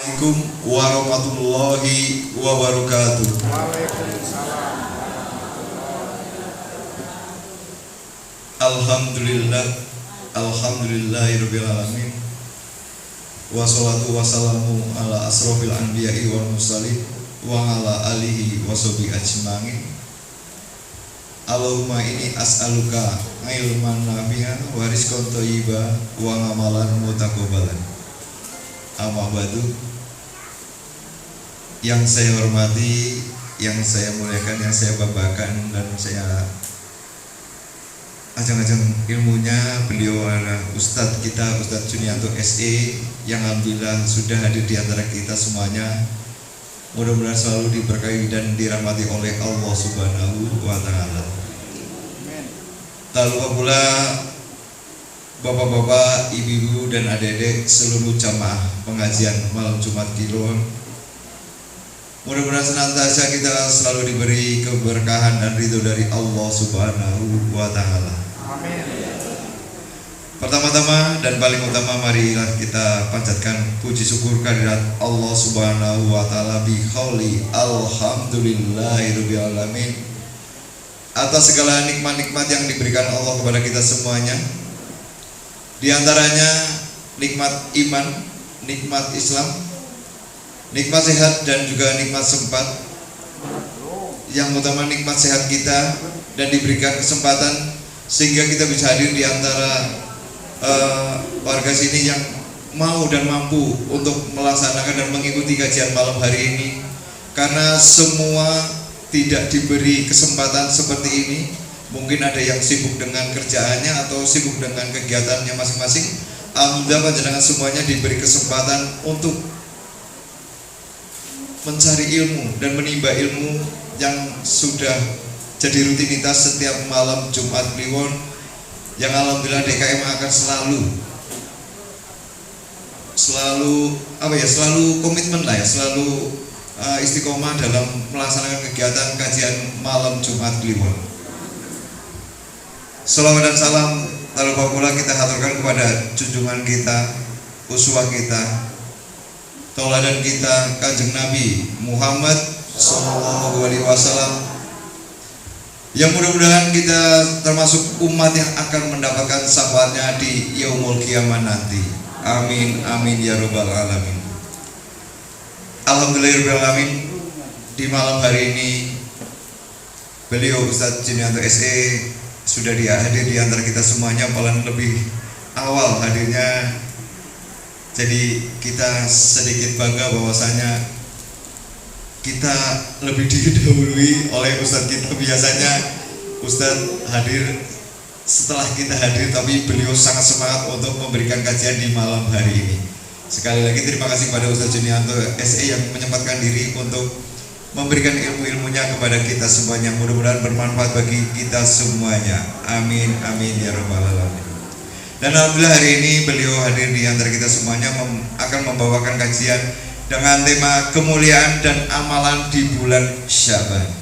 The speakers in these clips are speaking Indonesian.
Assalamualaikum warahmatullahi wabarakatuh. Waalaikumsalam. Alhamdulillah, alhamdulillahirabbil alamin. Wassalatu wassalamu ala asrofil anbiya'i wal mursalin wa ala alihi washabihi ajmain. Allahumma inni as'aluka ilman nafi'an wa rizqan thayyiban wa amalan mutaqabbalan. Amma ba'du. Yang saya hormati, yang saya muliakan, yang saya banggakan dan saya ajang-ajang ilmunya, beliau adalah Ustadz kita, Ustadz Junianto SE, yang alhamdulillah sudah hadir di antara kita semuanya. Mudah-mudahan selalu diberkahi dan dirahmati oleh Allah Subhanahu wa Ta'ala. Tak lupa pula bapak-bapak, ibu-ibu dan adik-adik seluruh jamaah pengajian malam Jumat Kliwon. Mudah-mudahan senantiasa kita selalu diberi keberkahan dan ridho dari Allah Subhanahu wa Ta'ala. Amin. Pertama-tama dan paling utama, marilah kita panjatkan puji syukur kehadirat Allah Subhanahu wa Ta'ala biqauli alhamdulillahirabbil alamin atas segala nikmat-nikmat yang diberikan Allah kepada kita semuanya. Di antaranya nikmat iman, nikmat Islam, nikmat sehat dan juga nikmat sempat. Yang utama nikmat sehat kita dan diberikan kesempatan sehingga kita bisa hadir di antara warga sini yang mau dan mampu untuk melaksanakan dan mengikuti kajian malam hari ini. Karena semua tidak diberi kesempatan seperti ini. Mungkin ada yang sibuk dengan kerjaannya atau sibuk dengan kegiatannya masing-masing. Alhamdulillah panjenengan semuanya diberi kesempatan untuk mencari ilmu dan menimba ilmu yang sudah jadi rutinitas setiap malam Jumat Kliwon, yang alhamdulillah DKM akan selalu komitmen lah ya, selalu istiqomah dalam melaksanakan kegiatan kajian malam Jumat Kliwon. Salawat dan salam tak lupa pula kita haturkan kepada junjungan kita, uswah kita, tauladan kita, Kanjeng Nabi Muhammad sallallahu alaihi wasallam, yang mudah-mudahan kita termasuk umat yang akan mendapatkan syafaatnya di yaumul qiyamah nanti. Amin amin ya rabbal alamin. Alhamdulillahirabbil alamin. Di malam hari ini beliau Ustadz Junianto SE sudah hadir di antara kita semuanya, paling lebih awal hadirnya. Jadi kita sedikit bangga bahwasanya kita lebih didahului oleh Ustadz kita. Biasanya Ustadz hadir setelah kita hadir, tapi beliau sangat semangat untuk memberikan kajian di malam hari ini. Sekali lagi terima kasih kepada Ustadz Junianto SE yang menyempatkan diri untuk memberikan ilmu-ilmunya kepada kita semuanya. Mudah-mudahan bermanfaat bagi kita semuanya. Amin amin ya rabbal alamin. Dan alhamdulillah hari ini beliau hadir di antara kita semuanya akan membawakan kajian dengan tema kemuliaan dan amalan di bulan Syaban.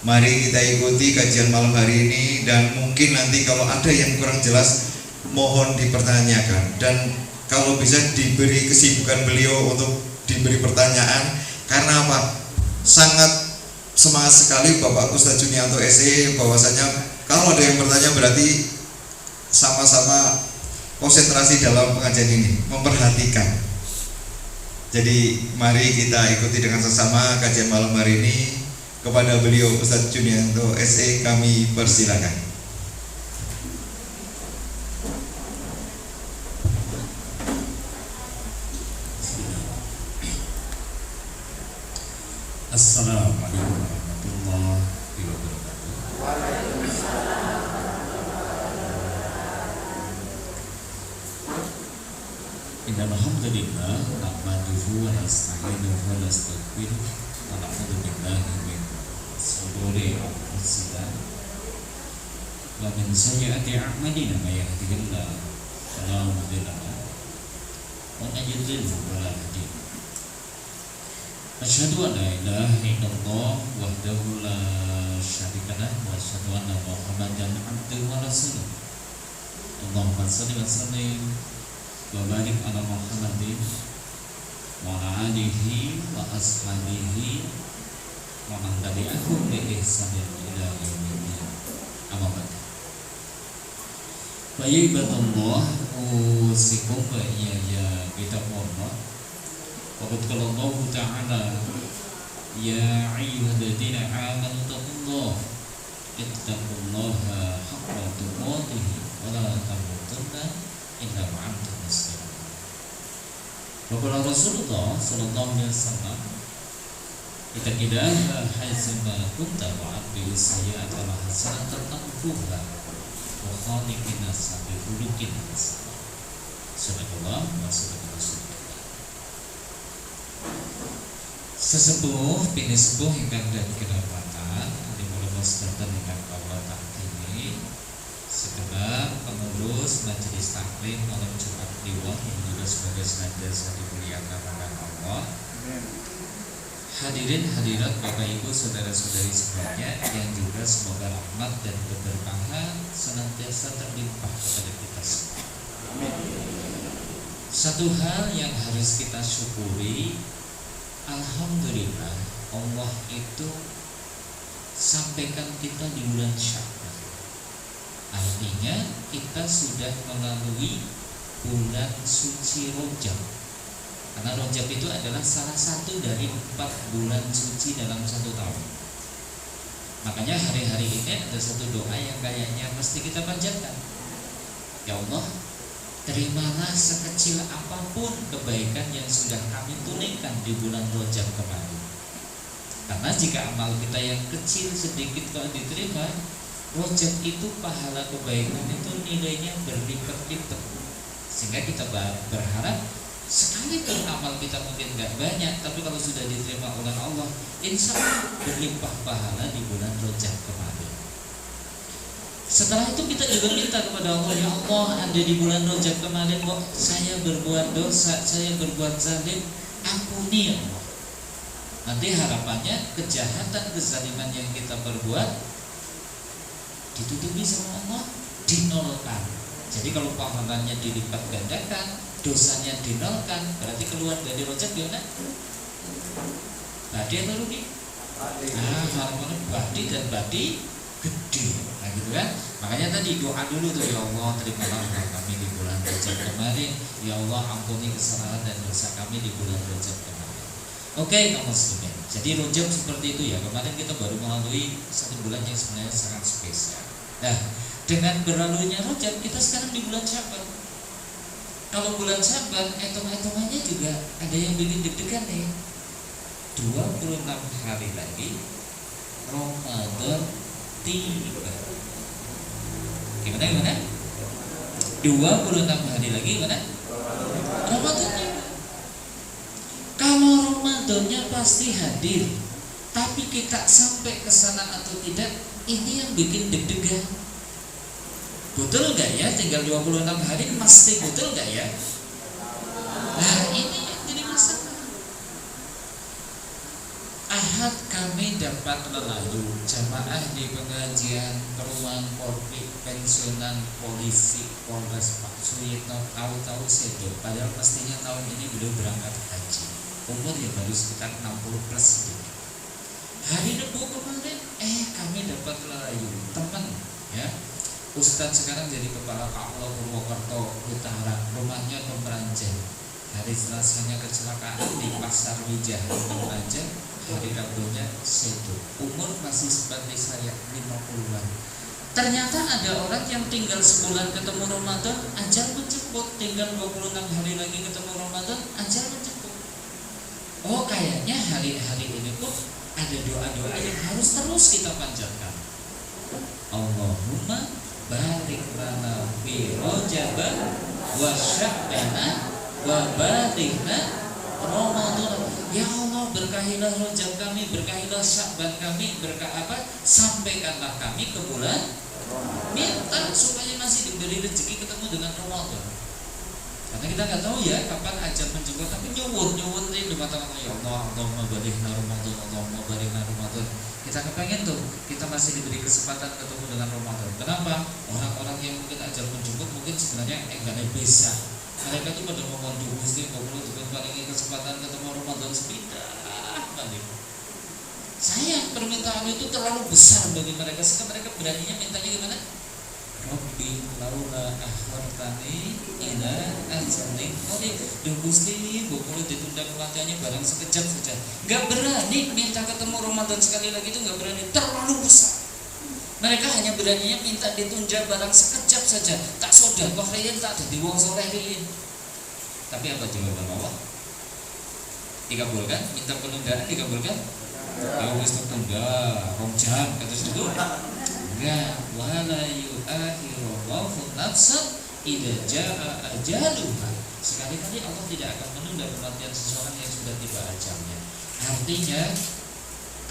Mari kita ikuti kajian malam hari ini, dan mungkin nanti kalau ada yang kurang jelas mohon dipertanyakan, dan kalau bisa diberi kesibukan beliau untuk diberi pertanyaan. Karena apa? Sangat semangat sekali Bapak Ustadz Junianto SE bahwasanya kalau ada yang bertanya berarti sama-sama konsentrasi dalam pengajian ini, memperhatikan. Jadi mari kita ikuti dengan sesama kajian malam hari ini. Kepada beliau Ustadz Junianto SE kami persilakan. Assalamualaikum warahmatullahi wabarakatuh. Innal hamdalillah nahmaduhu wa nasta'inuhu wa nastaghfiruh wa na'udzu billahi min shururi anfusina wa min sayyiati a'malina may yahdihillahu fala mudilla lahu wa may yudlil fala hadiya lahu. Asyhadu an la ilaha illallah wahdahu la syarika lahu wa asyhadu anna Muhammadan abduhu wa rasuluh. Allahumma shalli wa sallim wa barik ala Muhammadin wa ala alihi wa ashabihi wa man tabi'ahum bi ihsanin ila yaumil amma ba'd. Wa ya ibadallah, usikum wa iyaya bittaqwallah. Wa qad qala Allah ta'ala ya ayyuhalladzina amanu taqullaha ittaqullaha haqqa tuqatih wa la tamutunna illa wa antum muslimun. Wa Rasulullah sallallahu alaihi wasallam ittaqillaha haitsuma kunta wa aqbil sayyi'ata hasanatan tamhuha wa khaliqin nas bi khuluqin hasan. Subhanallah wa subhanallah. Sesepuh pinesepuh ingkang dadi kedapatan dipun sedanten ingkang kawula takdimi segenap pengurus majelis taklim malam Jumat Kliwon yang juga sebagai senantiasa dimuliakan oleh Allah. Hadirin hadirat Bapak Ibu saudara-saudari semuanya yang juga semoga rahmat dan keberkahan senantiasa terlimpah kepada kita semua. Satu hal yang harus kita syukuri, alhamdulillah Allah itu sampaikan kita di bulan Sya'ban. Artinya kita sudah melalui bulan suci Rajab. Karena Rajab itu adalah salah satu dari 4 bulan suci dalam satu tahun. Makanya hari-hari ini ada satu doa yang kayaknya mesti kita panjatkan. Ya Allah, terimalah sekecil apapun kebaikan yang sudah kami tunaikan di bulan Rajab kemarin. Karena jika amal kita yang kecil sedikit kalau diterima, Rajab itu pahala kebaikan itu nilainya berlipat-lipat. Sehingga kita berharap sekalipun amal kita mungkin gak banyak, tapi kalau sudah diterima oleh Allah, insya Allah berlimpah pahala di bulan Rajab kemarin. Setelah itu kita juga minta kepada Allah, ya Allah, ada di bulan Rajab kemarin kok saya berbuat dosa, saya berbuat zalim, ampuni ya Allah. Nanti harapannya kejahatan, kezaliman yang kita perbuat ditutupi sama Allah, dinolkan. Jadi kalau pahalanya dilipat gandakan, dosanya dinolkan, berarti keluar dari Rajab gimana? Badi atau rugi? Harapannya badi dan badi gede. Nah gitu kan? Makanya tadi doa dulu tuh, ya Allah terimalah kami di bulan Rajab kemarin, ya Allah ampuni kesalahan dan dosa kami di bulan Rajab kemarin. Oke, kaum muslimin. Jadi Rajab seperti itu ya. Kemarin kita baru melalui satu bulan yang sebenarnya sangat spesial. Nah, dengan berlalunya Rajab, kita sekarang di bulan Sya'ban. Kalau bulan Sya'ban, hitung-hitungannya juga ada yang bikin deg-degan nih. 26 hari lagi Ramadan tiba. Gimana? 26 hari lagi gimana? Ramadan tiba. Kalau Ramadannya pasti hadir, tapi kita sampai ke sana atau tidak, ini yang bikin deg-degan. Betul nggak ya? Tinggal 26 hari mesti betul nggak ya? Nah ini yang jadi masalah. Ahad kami dapat melayu jamaah di pengajian perumahan Polri pensiunan polisi Polres Pak Suyitno tahu-tahu sedo. Padahal mestinya tahun ini beliau berangkat haji. Umur ya baru sekitar 60 plus sedikit. Hari Rabu kemarin kami dapat melayu teman ya. Ustadz sekarang jadi kepala Kaulah Purwokerto Utara, rumahnya Kemeranjen. Hari Selasanya kecelakaan di Pasar Wijaya Kemeranjen, hari Rabunya sedo. Umur masih seperti saya 50-an. Ternyata ada orang yang tinggal sebulan ketemu Ramadan, ajal menjemput. Tinggal 26 hari lagi ketemu Ramadan, ajal menjemput. Oh kayaknya hari-hari ini pun ada doa-doa yang harus terus kita panjatkan. Allahumma barik lana fi Rajab wa Sya'ban wa barikhna Ramadan. Ya Allah, berkahilah Rajab kami, berkahilah Sya'ban kami, sampaikanlah kami ke bulan. Minta supaya masih diberi rezeki ketemu dengan Ramadan. Karena kita nggak tahu ya kapan ajal menjemput, tapi nyuwun di mata Allah, ya Allah, Allahumma barikhna Ramadan, Allahumma barikhna Ramadan. Kita kepengen tuh kita masih diberi kesempatan ketemu dengan Ramadan. Kenapa? Orang-orang yang mungkin ajal menjemput mungkin sebenarnya enggak bisa. Mereka tuh pada ngomong Gusti, kalau paling kesempatan ketemu Ramadan Ramadan sepindah balik. Sayang permintaan itu terlalu besar bagi mereka sehingga mereka beraninya mintanya gimana? Rabbi laula akhartani ila ajalin qarib. Duh Gusti, boleh ditunda kematiannya barang sekejap saja. Gak berani minta ketemu Ramadan sekali lagi itu, gak berani, terlalu besar. Mereka hanya beraninya minta ditunda barang sekejap saja. Tak sedekah riyen, tak dadi wong saleh riyen. Tapi apa jawaban Allah? Dikabulkan, minta penundaan dikabulkan. Ya wis tertunda 2 jam kata situ. Enggak, wala yu'akhirullahu nafsan idza jaa ajaluha. Sekali-kali Allah tidak akan menunda kematian seseorang yang sudah tiba ajalnya. Artinya,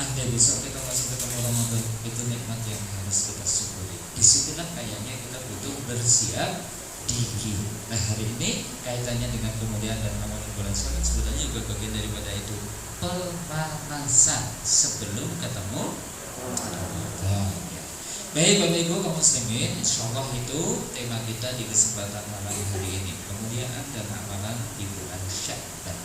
Anda besok kita masih ketemu Ramadan, itu nikmat yang harus kita syukuri. Disitulah kayaknya kita butuh bersiap diri. Nah, hari ini kaitannya dengan kemuliaan dan amalan bulan Syawal sebenarnya juga bagian daripada itu, pemanasan sebelum ketemu Ramadan. Baik Bapak Ibu kaum muslimin, insyaallah itu tema kita di kesempatan malam hari ini, kemuliaan dan amalan di bulan Sya'ban.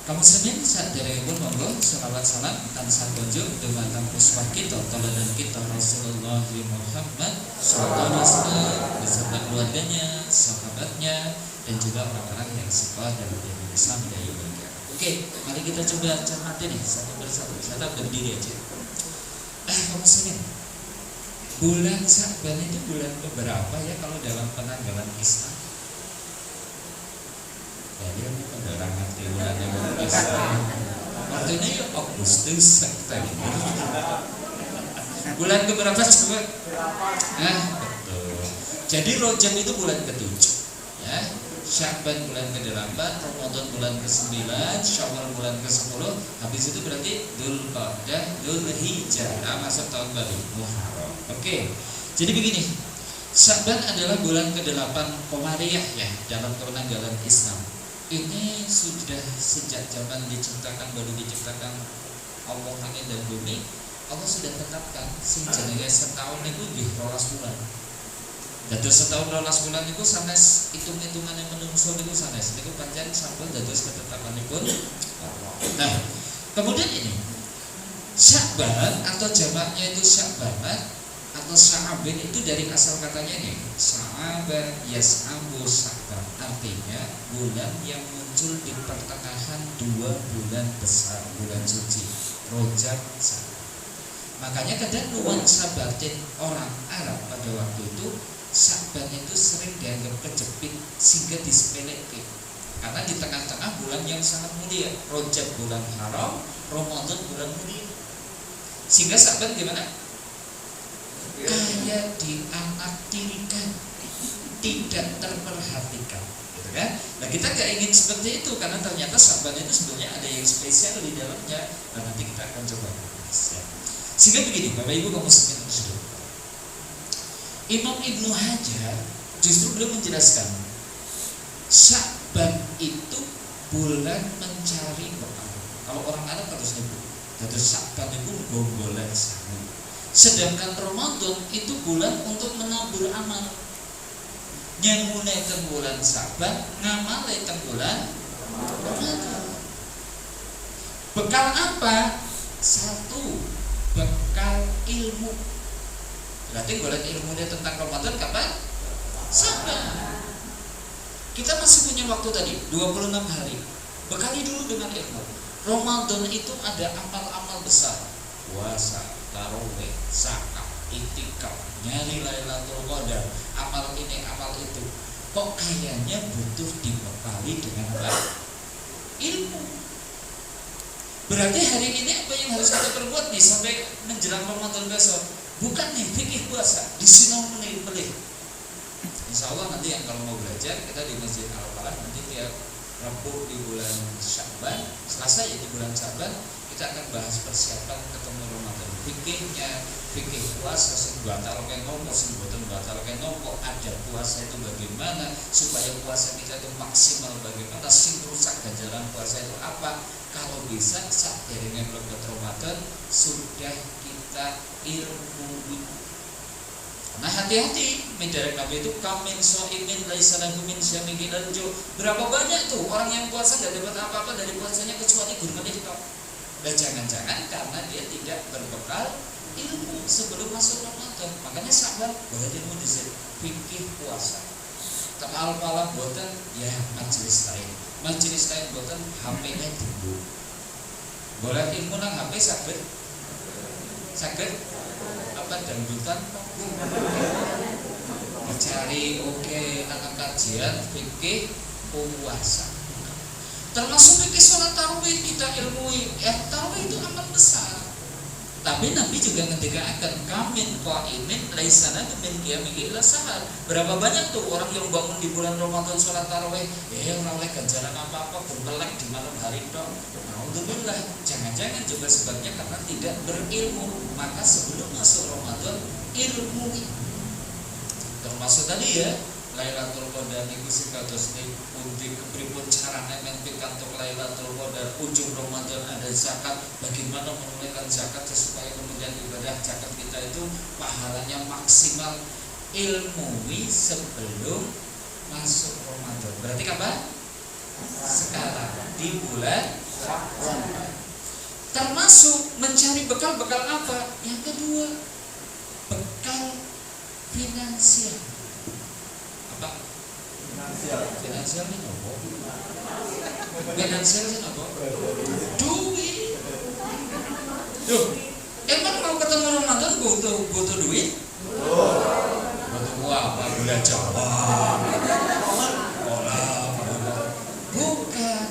Kaum muslimin saderengipun monggo selawat salam tansah kunjuk dumateng uswah kita, teladan kita Rasulullah Muhammad sallallahu alaihi wasallam beserta keluarganya, sahabatnya dan juga orang-orang yang sekolah dalam ilmu Islam dan ilmu. Oke, mari kita coba cermati nih satu persatu. Kita berdiri aja. Kaum muslimin, bulan Sya'ban itu bulan keberapa ya kalau dalam penanggalan Islam? Jadi aku pada ngerti bulannya bulan Islam. Artinya ya Agustus, September. Bulan keberapa coba? Betul. Jadi Rajab itu bulan ke-7, ya. Sya'ban bulan ke-8, Ramadan bulan ke-9, Syawal bulan ke-10. Habis itu berarti Dzulqa'dah, Dzulhijjah, masuk tahun baru Muharram. Oke. Jadi begini, Sya'ban adalah bulan ke-8 Qamariyah ya dalam penanggalan Islam. Ini sudah sejak zaman diciptakan, baru diciptakan Allah langit dan bumi, Allah sudah tetapkan sing jenenge setahun itu nggih 12 bulan. Dados setahun 12 bulan itu sanes hitung-hitungan yang menungso niku sanes niku pancen sampun dados ketetapanipun Allah. Nah, kemudian ini Sya'ban atau jamaknya itu Sya'banat atau Sya'ban itu dari asal katanya nih, Sya'ban yas'abu Sya'ban, artinya bulan yang muncul di pertengahan 2 bulan besar, bulan suci Rajab Sya'ban. Makanya kadang nuansa batin orang Arab pada waktu itu Sya'ban itu sering dianggap kejepit sehingga disepelekan. Karena di tengah-tengah bulan yang sangat mulia, Rajab bulan haram, Ramadan bulan mulia. Sehingga Sya'ban gimana? Kayak dianaktirikan, tidak terperhatikan, gitu kan? Nah kita gak ingin seperti itu karena ternyata Sya'ban itu sebenarnya ada yang spesial di dalamnya. Nah nanti kita akan coba bahas ya. Sehingga begini, Bapak Ibu kaum muslimin sekalian, Imam Ibnu Hajar justru belum menjelaskan Sya'ban itu bulan mencari berkah. Kalau orang Arab terus nyebut, terus Sya'ban itu gombolan sangu. Sedangkan Ramadan itu bulan untuk menabur amal. Yang mulai bulan Sya'ban, ngamal bulan Ramadan. Bekal apa? Satu, bekal ilmu. Berarti bulan ilmunya tentang Ramadan kapan? Sya'ban. Kita masih punya waktu tadi 26 hari. Bekali dulu dengan ilmu. Ramadan itu ada amal-amal besar. Puasa, tarawih, zakat, itikaf, nyari Lailatul Qadar, amal ini, amal itu. Kok kayaknya butuh dibekali dengan ilmu. Berarti hari ini apa yang harus kita perbuat nih sampai menjelang Ramadan besok? Bukan nih fikih puasa, disinau melih. Insya Allah nanti yang kalau mau belajar kita di Masjid Al-Falah nanti tiap Rabu di bulan Sya'ban, Selasa ya di bulan Sya'ban kita akan bahas persiapan ketemu Ramadan. Fikihnya, fikih puasa sing batal kayak nopo, sing boten batal kayak nopo, ada puasa itu bagaimana supaya puasa kita itu maksimal, bagaimana sing rusak ganjaran puasa itu apa. Kalau bisa saat derenge mlebet Ramadan sudah kita ilmui. Nah hati-hati, mendadak Nabi itu kamin so'imin laisa lahu min syamihi lanjo. Berapa banyak tuh orang yang puasa gak dapat apa-apa dari puasanya kecuali Dan jangan-jangan karena dia tidak berbekal ilmu sebelum masuk Ramadan. Makanya sahabat boleh ilmu dhisik fikih puasa. Kenal malam boten ya majelis lain. Majelis lain boten HP-nya dulu. Boleh ilmu nang HP saged. Saged apa dangdutan mencari anak kajian fikih puasa. Termasuk fikih sholat tarawih kita ilmui. Tarawih itu amat besar. Tapi Nabi juga ngendikakan kamin qaimin laisa lana min qiyamihi illa sahar. Berapa banyak tuh orang yang bangun di bulan Ramadan sholat tarawih, ora oleh ganjaran apa-apa, bermelek di malam hari dong. Alhamdulillah, jangan-jangan juga sebabnya karena tidak berilmu. Maka sebelum masuk Ramadan ilmui. Termasuk tadi ya, Lailatul Qadar niku sikados pundi kepripun carane men pikantuk Lailatul Qadar ujung Ramadan ada zakat, bagaimana menunaikan zakat supaya kemudian ibadah zakat kita itu pahalanya maksimal. Ilmui sebelum masuk Ramadan. Berarti kapan? Sekarang di bulan Syawal. Termasuk mencari bekal apa? Yang kedua, bekal finansial. Finansial ini apa? Finansial ini apa? Duit. Duh, emang mau ketemu Ramadan butuh duit? Butuh apa? Gula Jawa. Bukan.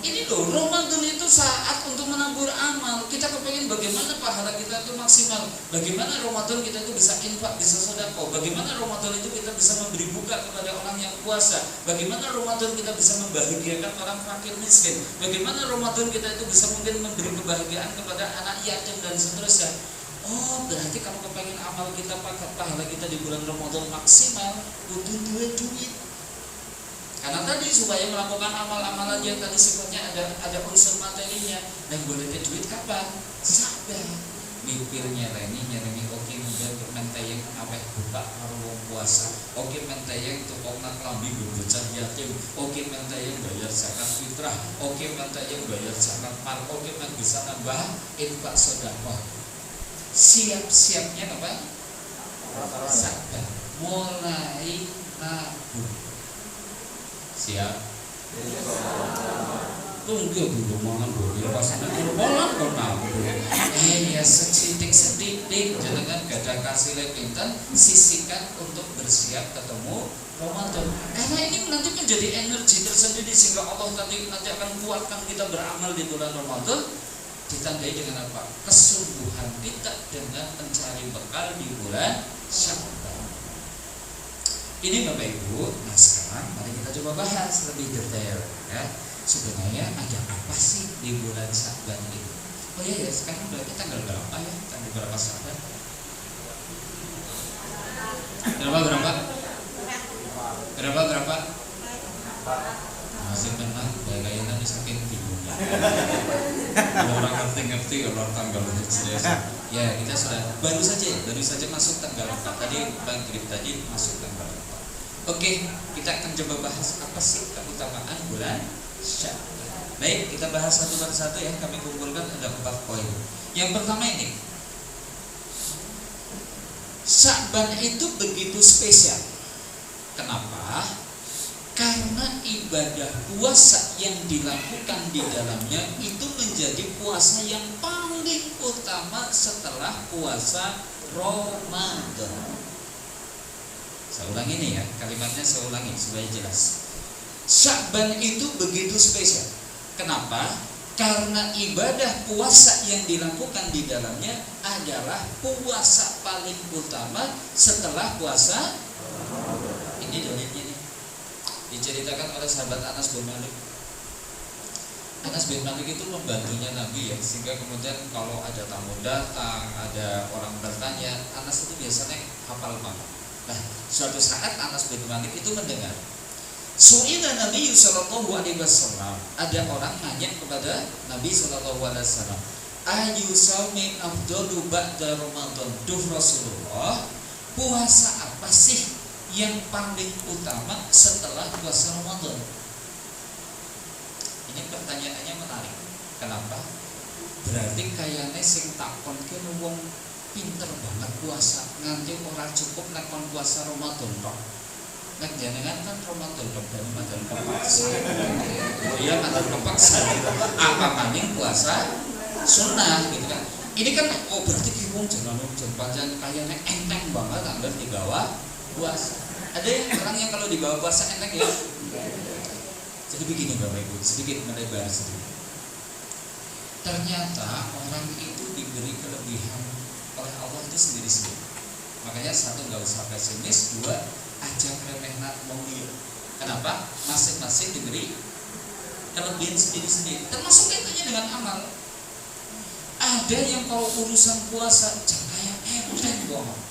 Ini loh, Ramadan itu saat untuk menabur amal. Kita kepengen bagaimana pahala kita itu maksimal. Bagaimana Ramadan kita itu bisa infak, bisa sedekah. Bagaimana Ramadan itu kita bisa memberi buka kepada orang yang puasa. Bagaimana Ramadan kita bisa membahagiakan orang fakir miskin. Bagaimana Ramadan kita itu bisa mungkin memberi kebahagiaan kepada anak yatim dan seterusnya. Oh, berarti kalau kepengen amal kita, pahala kita di bulan Ramadan maksimal, butuh duit. Karena tadi supaya melakukan amal-amalan yang tadi sifatnya ada unsur materinya, dan bolehnya duit kapan? Sabar. Mipir nyereni oke kemudian mentayeng aweh buka karo wong puasa. Oke mentayeng tukokna klambi bocah yatim. Oke mentayeng bayar zakat fitrah. Oke mentayeng bayar zakat mal. Oke bisa nambah infak sedekah. Siap-siapnya apa? Sabar. Mulai nabung. Siap. Tunggu dulu mangan boleh pasane pola kok nabung. Ya sedidik jenengan gadah kasile pinten sisihkan untuk bersiap ketemu Ramadan. Karena ini nanti menjadi energi tersendiri sehingga Allah nanti akan kuatkan kita beramal di bulan Ramadan. Ditandai dengan apa? Kesungguhan kita dengan mencari bekal di bulan Syawal. Ini Bapak Ibu, nah sekarang mari kita coba bahas lebih detail ya. Sebenarnya ada apa sih di bulan Syawal ini? Oh iya ya, sekarang berarti tanggal berapa ya? Tanggal berapa Syawal? Berapa? Masih benar, bayangin ini saking bingungnya. Kalau orang ngerti orang tanggal ya kita sudah baru saja masuk tanggal 4 tadi maghrib tadi masuk tanggal 4. Oke, kita akan coba bahas apa sih keutamaan bulan Syawal. Baik, kita bahas satu persatu ya. Kami kumpulkan ada 4 poin. Yang pertama ini, Syawal itu begitu spesial. Kenapa? Karena ibadah puasa yang dilakukan di dalamnya itu menjadi puasa yang paling utama setelah puasa Ramadan. Saya ulangi nih ya, kalimatnya saya ulangi supaya jelas. Sya'ban itu begitu spesial. Kenapa? Karena ibadah puasa yang dilakukan di dalamnya adalah puasa paling utama setelah puasa. Ini dalilnya nih. Diceritakan oleh sahabat Anas bin Malik. Anas bin Malik itu membantunya Nabi ya, sehingga kemudian kalau ada tamu datang, ada orang bertanya, Anas itu biasanya hafal banget. Nah, suatu saat Anas bin Malik itu mendengar Su'ila Nabi sallallahu alaihi wasallam, ada orang nanya kepada Nabi sallallahu alaihi wasallam, ayu saumi afdalu ba'da Ramadan? Duh Rasulullah, puasa apa sih yang paling utama setelah puasa Ramadan? Ini pertanyaannya menarik. Kenapa? Berarti kayaknya sing takon ki wong pinter banget puasa, nganti ora cukup nek kon puasa Ramadan tok. Nek jenengan kan Ramadan tok dan madan kepaksa. Oh iya madan kepaksa. Apa maning puasa sunnah gitu kan. Ini kan berarti ki wong jangan panjang kayaknya enteng banget anggar dibawa puasa. Ada orang yang kalau dibawa puasa enteng ya. Jadi begini Bapak Ibu, sedikit melebar sedikit. Ternyata orang itu diberi kelebihan oleh Allah itu sendiri-sendiri. Makanya satu, nggak usah pesimis. Dua, ajak remehna wong liya. Kenapa? Masing-masing diberi kelebihan sendiri-sendiri. Termasuk kaitannya dengan amal. Ada yang kalau urusan puasa jangan kayak enteng bohong.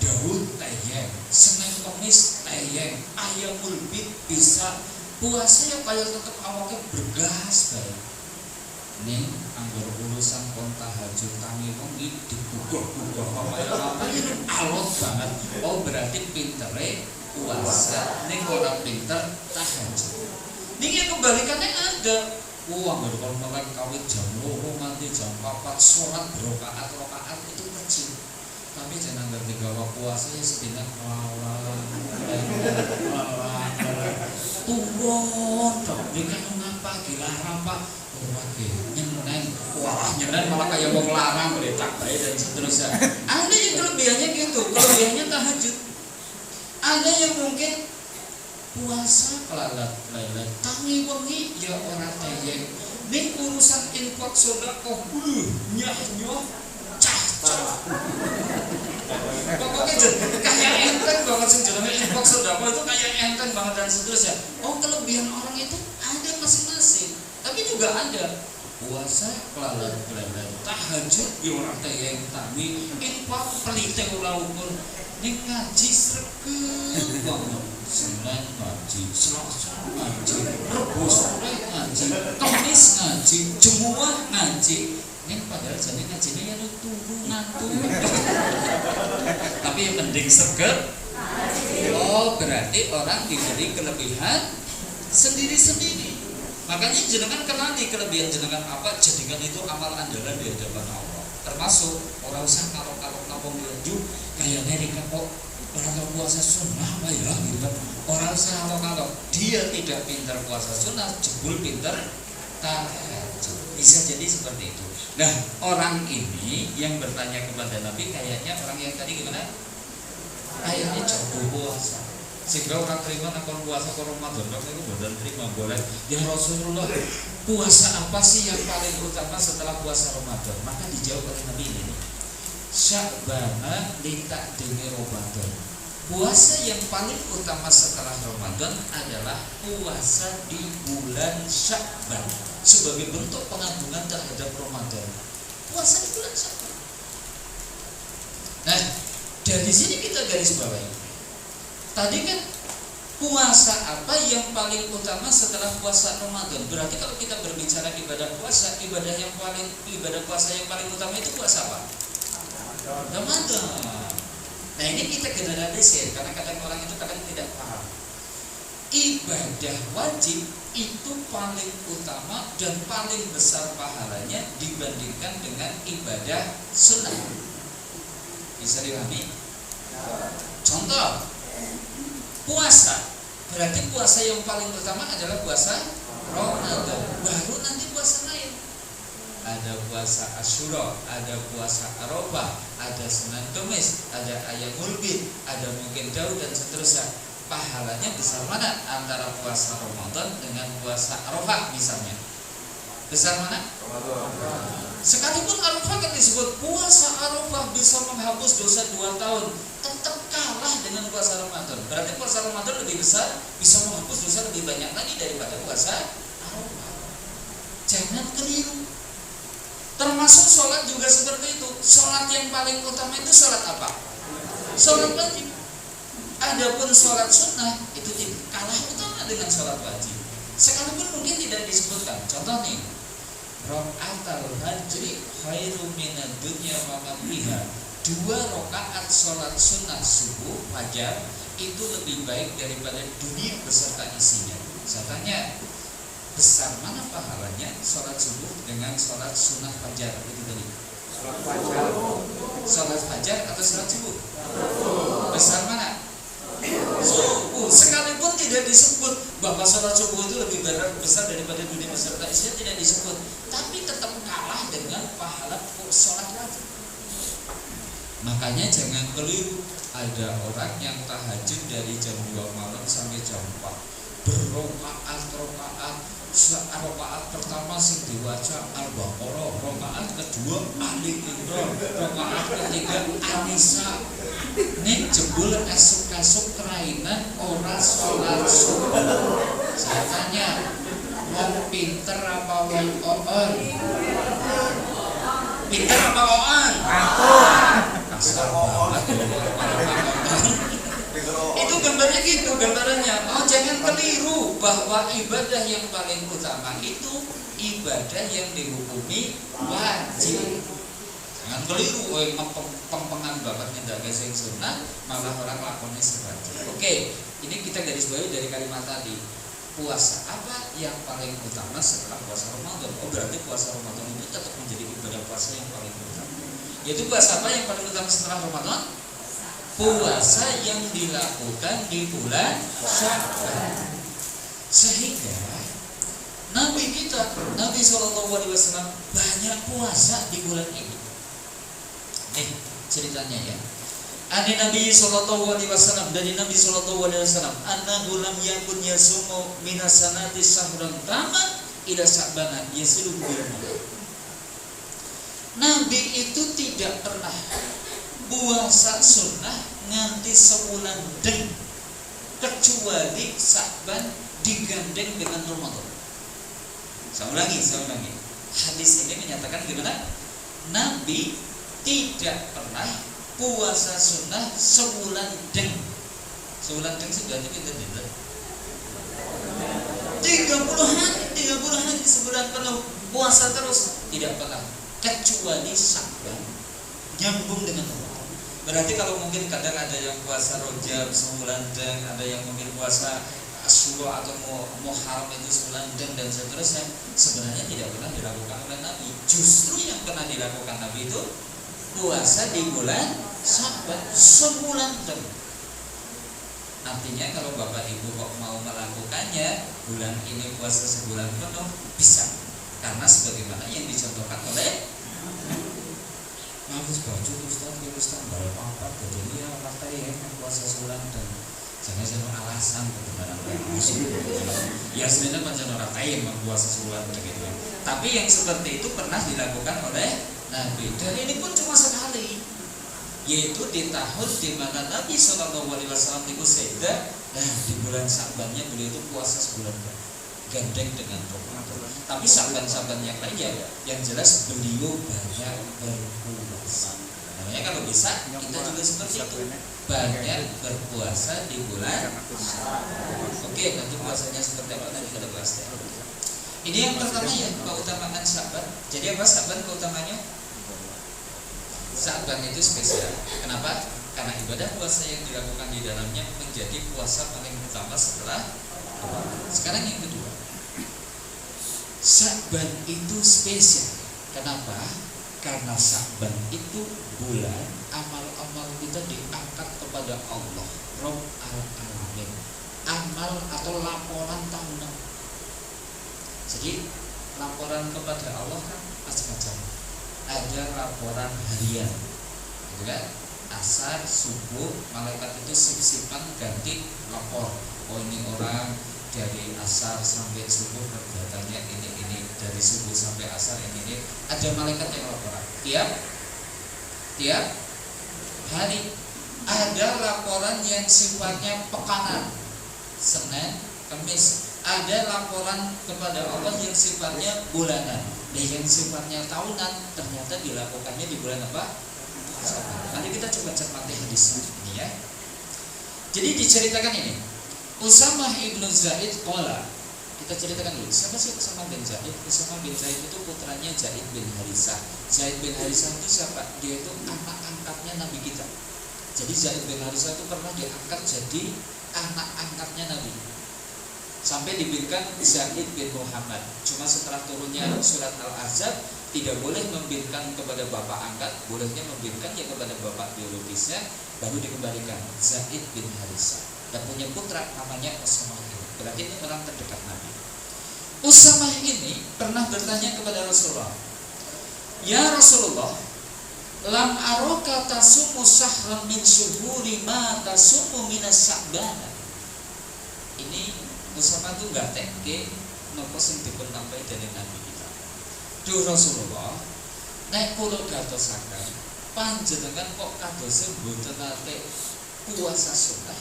Daud tayeng, Senin Kamis tayeng, Ayamul Bid bisa puasa ya kayak tetap awalnya bergas baik. Nih anggur urusan konta tahajud tangi wengi digugah-gugah apa alot banget. Oh berarti pintere puasa, ning ora pinter tahajud. Ning kebalikannya ada. Wah, baru kalau mulai kawin jam 2 nanti jam 4 sholat berokaat itu kecil. Tapi jangan ngerti gawa puasa ya sedina turun dong. Dia ngapa dilarang Pak? Nyenen, wah nyenen malah kayak wong larang tak baik dan seterusnya. Ada yang kelebihannya gitu, kelebihannya tahajud. Ada yang mungkin puasa kelalat tangi wengi ya orang tayeng. Ning urusan infak sedekah nyah cah. Pokoknya kayak enteng banget sih jenenge infak sedekah itu kayak enteng banget dan seterusnya. Oh kelebihan orang itu ada masing-masing. Tapi juga ada puasa kelalat tahajud ya orang tayeng tangi infak pelite ora ukur ning ngaji sregep banget. Senin ngaji, Selasa ngaji, Rebo sore ngaji, Kamis ngaji, Jumat ngaji. Ini padahal jadi ngajinya ya turu ngantuk. Tapi yang penting seger. Oh berarti orang diberi kelebihan sendiri-sendiri. Makanya jenengan kenali kelebihan jenengan apa, jadikan itu amal andalan di hadapan Allah. Termasuk orang usah kalau ngomong lanjut kayaknya ini kok orang puasa sunnah apa ya gitu. Orang usah kalau dia tidak pintar puasa sunnah, jebul pintar tahajud. Bisa jadi seperti itu. Nah orang ini yang bertanya kepada Nabi kayaknya orang yang tadi gimana? Kayaknya jago puasa. Sehingga orang terima nakon puasa ke Ramadan, itu benar terima boleh. Ya Rasulullah, puasa apa sih yang paling utama setelah puasa Ramadan? Maka dijawab oleh Nabi ini, Sya'bana litakdimi Ramadan. Puasa yang paling utama setelah Ramadan adalah puasa di bulan Sya'ban sebagai bentuk pengagungan terhadap Ramadan. Puasa di bulan Sya'ban. Nah, dari sini kita garis bawahi. Tadi kan puasa apa yang paling utama setelah puasa Ramadan? Berarti kalau kita berbicara ibadah puasa, ibadah puasa yang paling utama itu puasa apa? Ramadan. Nah ini kita generalisir karena kadang orang itu kadang tidak paham. Ibadah wajib itu paling utama dan paling besar pahalanya dibandingkan dengan ibadah sunnah. Bisa dipahami? Contoh puasa, berarti puasa yang paling utama adalah puasa Ramadan. Baru nanti puasa lain. Ada puasa Asyura, ada puasa Arafah, ada Senin Kamis, ada Ayamul Bid, ada mungkin Daud dan seterusnya. Pahalanya besar mana antara puasa Ramadan dengan puasa Arafah misalnya? Besar mana? Sekalipun Arafah kan disebut puasa Arafah bisa menghapus dosa 2 tahun, tetap kalah dengan puasa Ramadan. Berarti puasa Ramadan lebih besar, bisa menghapus dosa lebih banyak lagi daripada puasa Arafah. Jangan keliru. Termasuk sholat juga seperti itu. Sholat yang paling utama itu sholat apa? Sholat wajib. Adapun sholat sunnah itu kalah utama dengan sholat wajib. Sekalipun mungkin tidak disebutkan. Contoh nih, Raka'atul hajri khairum minad dunya wa ma fiha. 2 rakaat sholat sunnah subuh fajar itu lebih baik daripada dunia beserta isinya. Saya tanya, besar mana pahalanya sholat subuh dengan dengan sholat sunnah fajar itu tadi. Sholat fajar. Sholat fajar atau sholat subuh? Besar mana? Subuh. Sekalipun tidak disebut bahwa sholat subuh itu lebih besar daripada dunia beserta isinya, tidak disebut, tapi tetap kalah dengan pahala sholat wajib. Makanya jangan keliru, ada orang yang tahajud dari jam 2 malam sampai jam 4 berrokaat, rokaat pertama sing diwaca Al-Baqarah, rokaat kedua Ali Imran, rokaat ketiga An-Nisa. Nek jebul esuk-esuk kerainan ora sholat subuh. Saya tanya, wong pinter apa wong oon? Pinter apa oon? Kasar banget. Itu gambarnya gitu, gambarannya. Oh, jangan keliru bahwa ibadah yang paling utama itu ibadah yang dihukumi wajib. Jangan keliru, pempengan bapak tidak geseng sunnah, malah orang lakonnya wajib. Oke, ini kita garis bawahi dari kalimat tadi. Puasa apa yang paling utama setelah puasa Ramadan? Oh, berarti puasa Ramadan itu tetap menjadi ibadah puasa yang paling utama. Yaitu puasa apa yang paling utama setelah Ramadan? Puasa yang dilakukan di bulan Sya'ban. Sehingga Nabi kita, Nabi SAW banyak puasa di bulan ini. Nih ceritanya ya. Ani Nabi SAW, dari Nabi SAW, annahu lam yakun yasumu minasanati sahran tama ila Sya'bana yasilu bil malam. Nabi itu tidak pernah puasa sunnah nganti sebulan deng, kecuali Sya'ban digandeng dengan Ramadan. Saya ulangi. Hadis ini menyatakan gimana? Nabi tidak pernah puasa sunnah sebulan deng. Sebulan deng sudah kita tidak 30 hari sebulan penuh puasa terus, tidak pernah, kecuali Sya'ban nyambung dengan Ramadan. Berarti kalau mungkin kadang ada yang puasa Rajab sebulan deng, ada yang mungkin puasa Asyura atau Muharram itu sebulan deng dan seterusnya, sebenarnya tidak pernah dilakukan oleh Nabi. Justru yang pernah dilakukan Nabi itu puasa di bulan Sya'ban sebulan deng. Artinya kalau Bapak Ibu kok mau melakukannya bulan ini puasa sebulan penuh bisa, karena sebagaimana yang dicontohkan oleh Bagus baju Ustaz apa jadi ya partai ya puasa sebulan dan jangan alasan kebenaran musuh. Ya sebenarnya macam orang kaya puasa sebulan begitu. Tapi yang seperti itu pernah dilakukan oleh Nabi, dan ini pun cuma sekali, yaitu di tahun di mana Nabi SAW itu sehingga di bulan Sya'bannya beliau itu puasa sebulan gandeng dengan Ramadan. Tapi Sya'ban yang lain ya, yang jelas beliau banyak berpuasa. Namanya kalau bisa kita juga seperti itu, banyak berpuasa di bulan Sya'ban. Oke, nanti puasanya seperti apa nanti kita bahas ya. Ini yang pertama ya, keutamaan Sya'ban. Jadi apa Sya'ban keutamanya? Sya'ban itu spesial. Kenapa? Karena ibadah puasa yang dilakukan di dalamnya menjadi puasa paling utama setelah Ramadan. Sekarang yang kedua, Sya'ban itu spesial. Kenapa? Karena Sya'ban itu bulan amal-amal kita diangkat kepada Allah, Rabb al-Alamin. Amal atau laporan tahunan. Jadi laporan kepada Allah kan macam-macam. Ada laporan harian, gitu kan? Asar, subuh, malaikat itu sip-sipan ganti lapor. Oh ini orang dari asar sampai subuh kegiatannya ini, dari subuh sampai asar ini. Ada malaikat yang laporan. Tiap hari ada laporan yang sifatnya pekanan, Senin, Kamis. Ada laporan kepada Allah yang sifatnya bulanan, dan yang sifatnya tahunan ternyata dilakukannya di bulan apa? Nanti kita coba cermati hadis ini ya. Jadi diceritakan ini, Usamah ibnu Zaid qala. Kita ceritakan dulu, siapa sih Usamah bin Zaid? Usamah bin Zaid itu putranya Zaid bin Harisah. Zaid bin Harisah itu siapa? Dia itu anak angkatnya Nabi kita. Jadi Zaid bin Harisah itu pernah diangkat jadi anak angkatnya Nabi. sampai dibinkan Zaid bin Muhammad. Cuma setelah turunnya surat Al-Ahzab, tidak boleh membinkan kepada bapak angkat, bolehnya membinkan ya kepada bapak biologisnya, baru dikembalikan. Zaid bin Harisah, dan punya putra namanya Usamah. Berarti ini orang terdekat Nabi. Usamah ini pernah bertanya kepada Rasulullah, ya Rasulullah, lam aroka tasumu sahram min syuhuri ma tasumu minas sya'bana. Ini Usamah itu gak tengke nopo sing dipun tambahi dari Nabi kita. Duh Rasulullah, nek kula gatosaken panjenengan kok kadose mboten nate puasa sunnah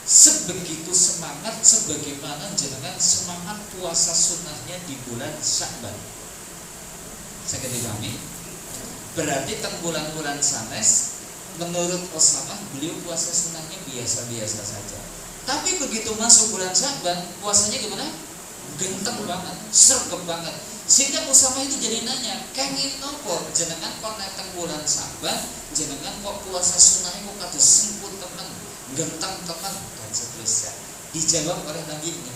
sebegitu semangat sebagaimana jenengan semangat puasa sunnahnya di bulan Sya'ban. Saya dipahami? Berarti teng bulan-bulan sanes menurut Usamah beliau puasa sunnahnya biasa-biasa saja. Tapi begitu masuk bulan Sya'ban puasanya gimana? Genteng banget, sergap banget. Sehingga Usamah itu jadi nanya, kenging nopo jenengan kok nek teng bulan Sya'ban jenengan kok puasa sunnahnya kok kados sempur temen, genteng temen dan seterusnya. Dijawab oleh Nabi ini,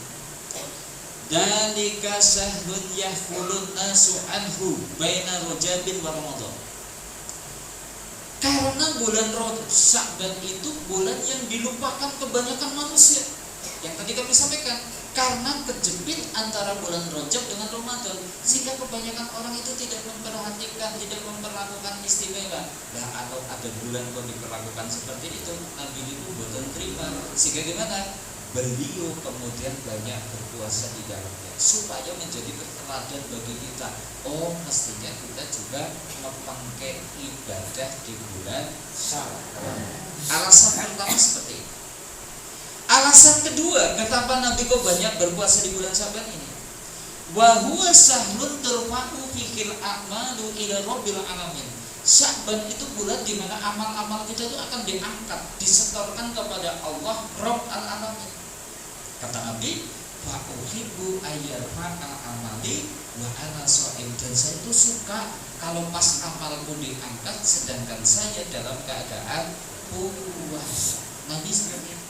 dalika syahrun yahfulun nasu anhu baina Rajabin wa Ramadan. Karena bulan Sya'ban itu bulan yang dilupakan kebanyakan manusia. Yang tadi kami sampaikan, karena kejepit antara bulan Rajab dengan Ramadan, sehingga kebanyakan orang itu tidak memperhatikan, tidak memperlakukan istimewa. Nah, kalau ada bulan kok diperlakukan seperti itu, Nabi itu boten terima. Sehingga gimana? Beliau kemudian banyak berpuasa di dalamnya supaya menjadi teladan bagi kita. Oh, mestinya kita juga mempangke ibadah di bulan Sya'ban. Alasan pertama seperti itu. Alasan kedua, kenapa Nabi kok banyak berpuasa di bulan Sya'ban ini? Wa huwa sahlun turfa'u fikil a'malu ila rabbil alamin. Sya'ban itu bulan di mana amal-amal kita itu akan diangkat, disetorkan kepada Allah Rabb al-alamin. Kata Nabi, wa uhibbu ayyarfa'a amali wa ana sha'im. Dan saya itu suka kalau pas amalku diangkat sedangkan saya dalam keadaan puasa. Nabi seperti itu.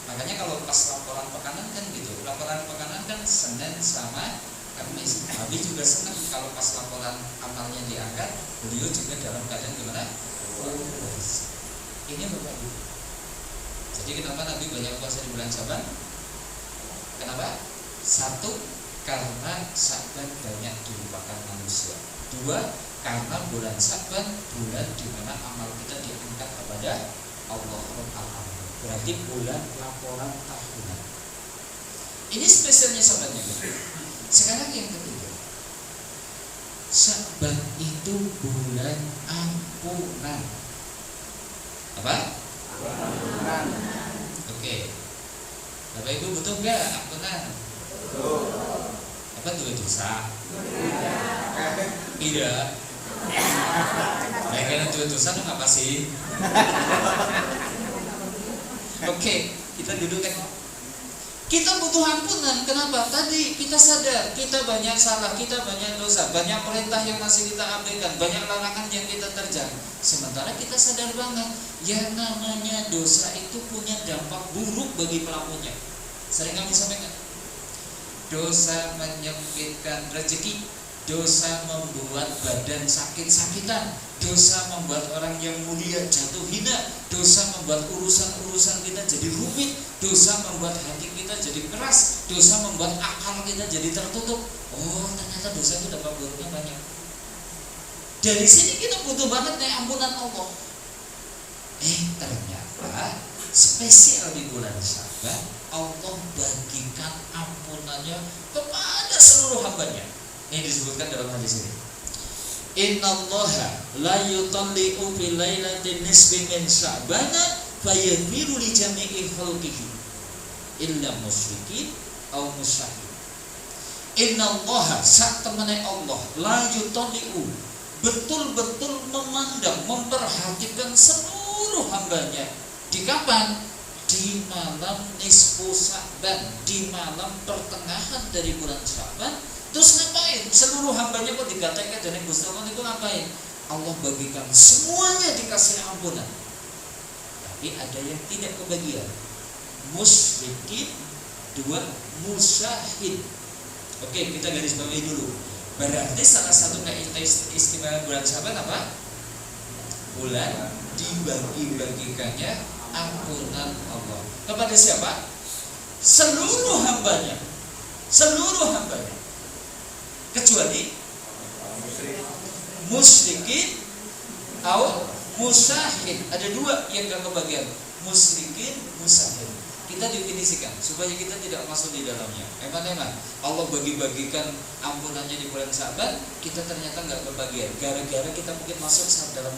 Makanya kalau pas laporan pekanan kan gitu, laporan pekanan kan Senin sama Kamis. Nabi juga senang kalau pas laporan amalnya diangkat, beliau juga dalam keadaan gimana? Puasa. Ini Bapak Ibu. Jadi kenapa Nabi banyak puasa di bulan Sya'ban? Kenapa? Satu, karena Sya'ban banyak dilupakan manusia. Dua, karena bulan Sya'ban bulan di mana amal kita diangkat kepada Allah Al-Alamin. Berarti bulan laporan tahunan. Ini spesialnya Sya'bannya. Sekarang yang ketiga, Sya'ban itu bulan ampunan. Apa? Ampunan. Oke. Bapak Ibu butuh nggak ampunan? Betul. Apa tuh dosa? Tidak. Nah, kalian tuh dosa tuh ngapa sih? Oke, kita duduk kan. Kita butuh ampunan. Kenapa? Tadi kita sadar kita banyak salah, kita banyak dosa, banyak perintah yang masih kita abaikan, banyak larangan yang kita terjang. Sementara kita sadar banget, yang namanya dosa itu punya dampak buruk bagi pelakunya. Sering kami sampaikan, dosa menyempitkan rezeki, dosa membuat badan sakit-sakitan, dosa membuat orang yang mulia jatuh hina, dosa membuat urusan-urusan kita jadi rumit, dosa membuat hati kita jadi keras, dosa membuat akal kita jadi tertutup. Oh, ternyata dosa itu dampak buruknya banyak. Dari sini kita butuh banget nih ampunan Allah. Ternyata spesial di bulan Sya'ban, Allah bagikan ampunannya kepada seluruh hambanya. Ini disebutkan dalam hadis ini. Innallaha la yutalli'u fi lailatin nisfi min Sya'bana fayaghfiru li jami'i khalqihi illa musyrikin aw musyahid. Innallaha sak temene Allah la yutalli'u betul-betul memandang, memperhatikan seluruh hambanya. Di kapan? Di malam nisfu Sya'ban, di malam pertengahan dari bulan Sya'ban. Terus ngapain? Seluruh hambanya kok dikatakan dari Gusti Allah itu ngapain? Allah bagikan semuanya dikasih ampunan. Tapi ada yang tidak kebagian. Musyrikin dua musyahid. Oke, kita garis bawahi dulu. Berarti salah satu keistimewaan bulan Syaban apa? Bulan dibagi-bagikannya ampunan Allah. Kepada siapa? Seluruh hambanya. Seluruh hambanya. Kecuali musyrikin atau musyahid. Ada dua yang gak kebagian, musyrikin, musyahid. Kita definisikan supaya kita tidak masuk di dalamnya. Emang Allah bagi-bagikan ampunannya di bulan Syaban, kita ternyata gak kebagian. Gara-gara kita mungkin masuk dalam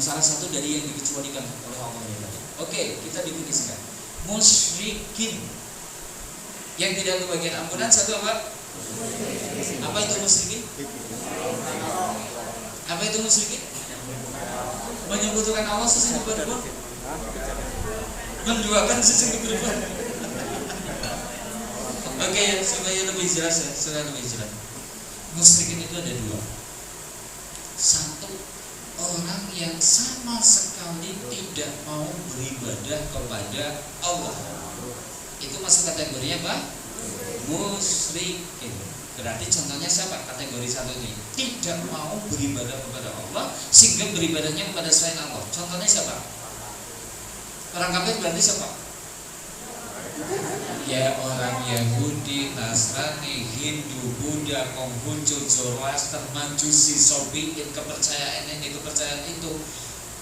salah satu dari yang dikecualikan oleh Allah. Oke, kita definisikan. Musyrikin yang tidak kebagian ampunan satu apa? Apa itu musyrikin? Apa itu musyrikin? Menyebutkan Allah sesungguh berbuat, menduakan sesungguh berbuat. Oke, supaya lebih jelas ya, supaya lebih jelas. Musyrikin itu ada dua. Satu, orang yang sama sekali tidak mau beribadah kepada Allah. Itu masuk kategorinya apa? Musyrikin. Berarti contohnya siapa? Kategori satu ini tidak mau beribadah kepada Allah sehingga beribadahnya kepada selain Allah. Contohnya siapa? Orang kafir berarti siapa? Ya orang Yahudi, Nasrani, Hindu, Buddha, Konghucu, Zoroaster, Majusi, Sobiin, kepercayaan ini, kepercayaan itu.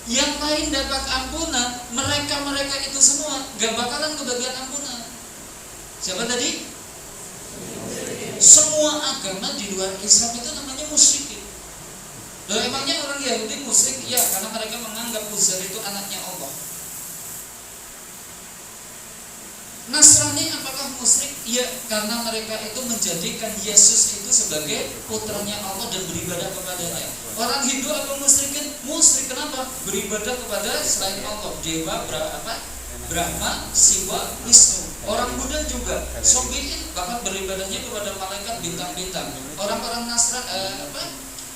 Yang lain dapat ampunan, mereka itu semua gak bakalan kebagian ampunan. Siapa tadi? Semua agama di luar Islam itu namanya musyrikin. Loh, emangnya orang Yahudi musyrik? Ya, karena mereka menganggap Uzair itu anaknya Allah. Nasrani apakah musyrik? Ya, karena mereka itu menjadikan Yesus itu sebagai putranya Allah dan beribadah kepadanya. Orang Hindu apa musyrikin? Musyrik. Kenapa? Beribadah kepada selain Allah, dewa, Brahma, Siwa, Wisnu. Orang Buddha juga Sobiin, bahkan beribadahnya kepada malaikat, bintang-bintang. Orang-orang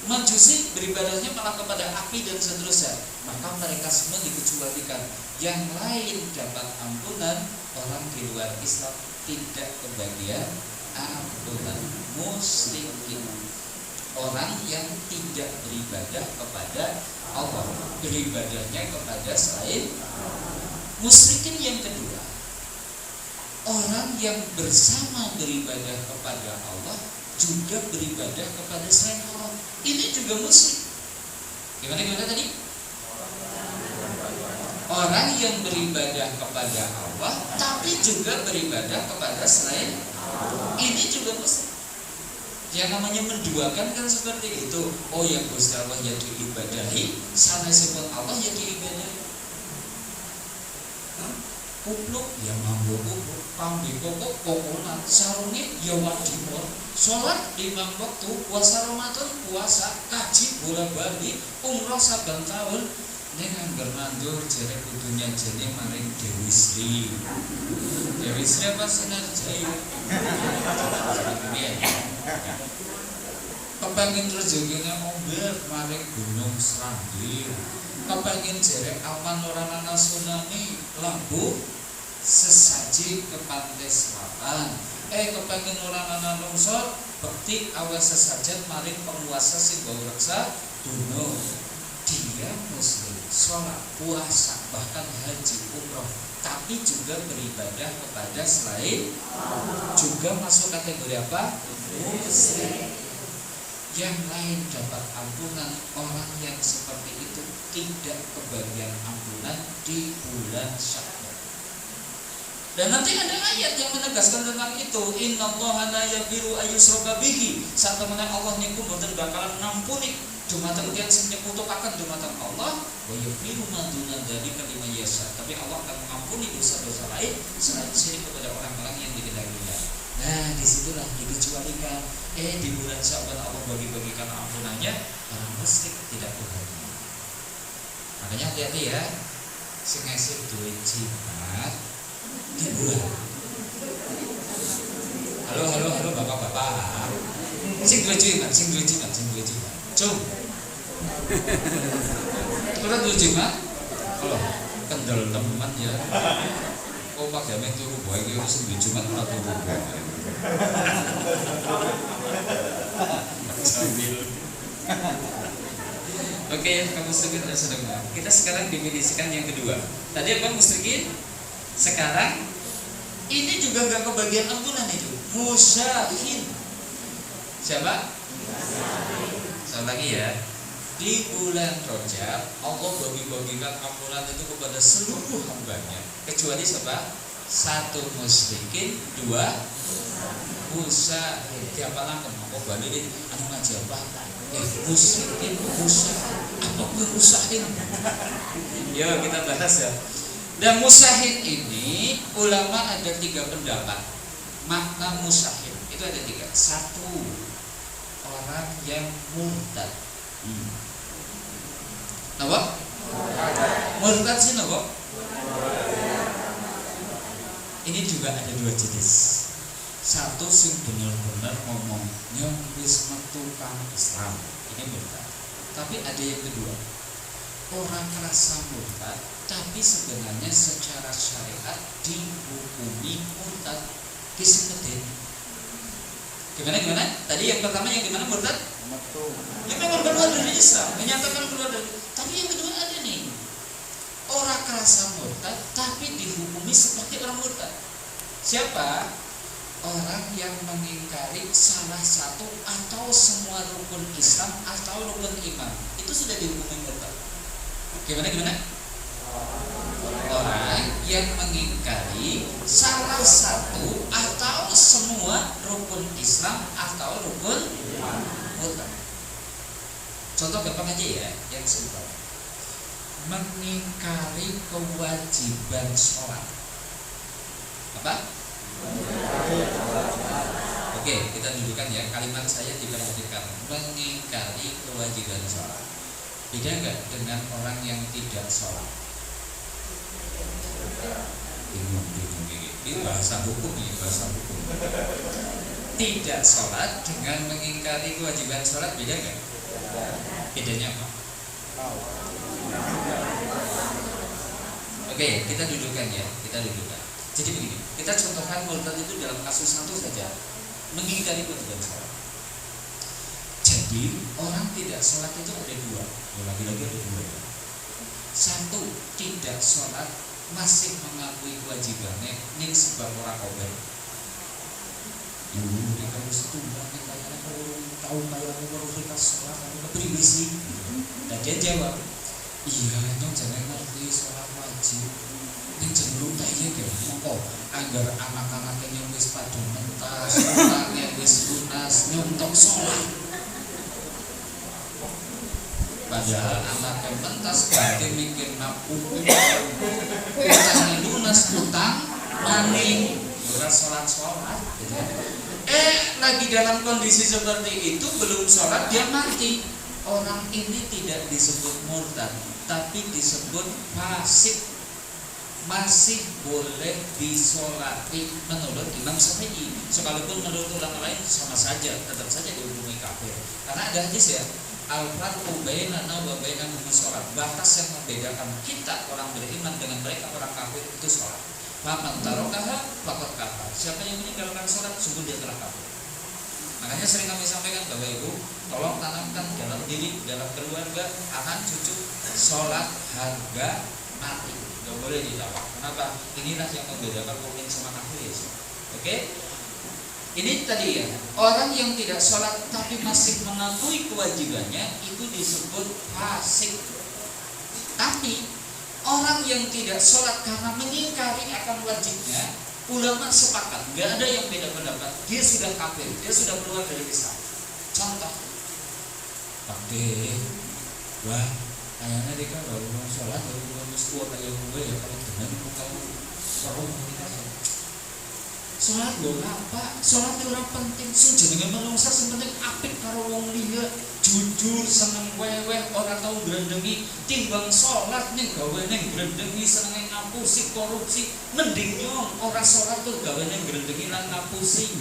Majusi beribadahnya malah kepada api dan seterusnya. Maka mereka semua dikecualikan. Yang lain dapat ampunan, orang di luar Islam tidak kebagian ampunan. Musyrikin, orang yang tidak beribadah kepada Allah, beribadahnya kepada selain. Musyrikin yang kedua, orang yang bersama beribadah kepada Allah juga beribadah kepada selain Allah. Ini juga musyrik. Gimana tadi? Orang yang beribadah kepada Allah tapi juga beribadah kepada selain Allah. Ini juga musyrik. Yang namanya menduakan kan seperti itu. Oh, yang Gusti Allah yang diibadahi, sanesipun Allah yang diibadahi. Kupluk ya mambo kupluk, pambi kokok kokonan, sarungi ya wadimor, sholat 5 waktu, puasa Ramadan puasa, kaji bola-bali, umroh saben tahun. Ning angger mandur jere kudunya jene maring Dewi Sri. Dewi Sri apa Sinarjaya? Kepengin rezekine ombel maring Gunung Srandil. Kepengin jere aman ora ana tsunami, lambu sesaji ke pantai selatan. Kepengin ora ana longsor, bekti awas sesajen maring penguasa sing gawe reksa duno. Dia muslim, sholat, puasa, bahkan haji, umroh, tapi juga beribadah kepada selain, juga masuk kategori apa? Muslim. Yang lain dapat ampunan. Orang yang seperti itu tidak kebagian ampunan di bulan Syawal. Dan nanti ada ayat yang menegaskan tentang itu. Innallaha la yaghfiru ayyushraka bihi. Saat temenan Allah niku mboten bakalan ngampuni dumateng tiyang sing nyekutukaken dumateng Allah, wa yaghfiru ma duna dzalika liman yasha. Tapi Allah akan mengampuni dosa-dosa lain selain syirik kepada orang-orang yang dikehendakinya. Nah, disitulah dikecualikan. Di bulan Syawal Allah bagi-bagikan ampunannya, orang musyrik tidak kebagian. Makanya hati-hati ya, sing ngasih duit jimat di bulan. Halo bapak-bapak. Sing duit jimat. Cum. Kurang duit jimat. Halo, kendel teman ya. kok pagame turu bae iki wis Jumat ora turu bae. Sambil. Oke, kamu muslimin dan saudara. Kita sekarang definisikan yang kedua. Tadi apa musyrikin? Sekarang ini juga enggak kebagian ampunan itu. Musyahin. Siapa? Sekali lagi ya. Di bulan Rajab Allah bagi-bagikan ampunan itu kepada seluruh hambanya, kecuali siapa? Satu musyrikin, dua musyahin. Siapa lagi? Mau balik anu ngaji apa? Ya musyrikin, musyahin. Apa musyahin? Yo kita bahas ya. Dan musyahin ini ulama ada 3 pendapat. Makna musyahin itu ada 3. Satu, orang yang murtad. Napa? Murtad sih napa? Ini juga ada 2 jenis. Satu sing bener-bener ngomongnya wis metu kang Islam, ini murtad. Tapi ada yang kedua, orang kerasa murtad, tapi sebenarnya secara syariat dihukumi murtad kisah. Gimana? Tadi yang pertama yang gimana murtad? Yang memang keluar dari Islam, menyatakan keluar dari. Tapi yang kedua ada nih, orang kerasa murtad, tapi dihukumi sebagai orang murtad. Siapa? Orang yang mengingkari salah satu atau semua rukun Islam atau rukun iman, itu sudah dihukumi murtad. Gimana? Orang yang mengingkari salah satu atau semua rukun Islam atau rukun murtad. Contoh gampang aja ya, yang simpel. Mengingkari kewajiban sholat. Apa? Oke, kita dudukan ya. Kalimat saya diperhatikan. Mengingkari kewajiban sholat. Beda nggak dengan orang yang tidak sholat? Bingung. Ini bahasa hukum ya, bahasa hukum. Tidak sholat dengan mengingkari kewajiban sholat beda nggak? Bedanya apa? Oke, kita dudukan ya, Jadi begini, kita contohkan murtad itu dalam kasus satu saja, mengingkari kewajiban sholat. Jadi orang tidak sholat itu ada 2, lagi-lagi ada 2. Satu, tidak sholat masih mengakui kewajibannya, ini sebab orang kober. Ini kamu setunggal nih kayaknya kalau tahu kayak baru kita sholat kamu kepribadi sih. Dan dia jawab, iya nyong jangan ngerti sholat wajib. Ini cenderung kayaknya kayak mongko agar anak-anak yang wis pada mentas, utangnya wis lunas, nyong tok sholat. Padahal anak yang mentas berarti mikir nabung, utangnya lunas, utang maning, bukan sholat gitu. Lagi dalam kondisi seperti itu belum sholat dia mati. Orang ini tidak disebut murtad, tapi disebut fasik. Masih boleh disolati menurut Imam Syafi'i. Sekalipun menurut ulama lain sama saja, tetap saja dihukumi kafir. Karena ada hadis ya, al-farqu bainana wa bainahum sholat. Batas yang membedakan kita orang beriman dengan mereka orang kafir itu sholat. Faman tarokaha faqad kafar. Siapa yang meninggalkan sholat sungguh dia telah kafir. Makanya sering kami sampaikan Bapak Ibu, tolong tanamkan dalam diri, dalam keluarga, anak cucu sholat harga mati. Gak boleh ditawar. Kenapa? Inilah yang membedakan mukmin sama kafir. Oke? Ini tadi ya, orang yang tidak sholat tapi masih mengakui kewajibannya itu disebut fasik. Tapi orang yang tidak sholat karena mengingkari akan wajibnya, ulama sepakat, gak ada yang beda pendapat. Dia sudah kafir, dia sudah keluar dari Islam. Contoh, pakai, wah, kayaknya dia kan baru mau sholat, baru mau tua kayak gue ya, kalau dengan kamu baru sholat loh apa? Sholat itu orang penting. Senjata menungsa sepenting apik karo wong liya, jujur seneng weweh orang tau grendengi timbang sholat nih gawe neng grendengi seneng ngapusi korupsi. Mending nyong orang sholat tuh gawe neng grendengi lan ngapusi.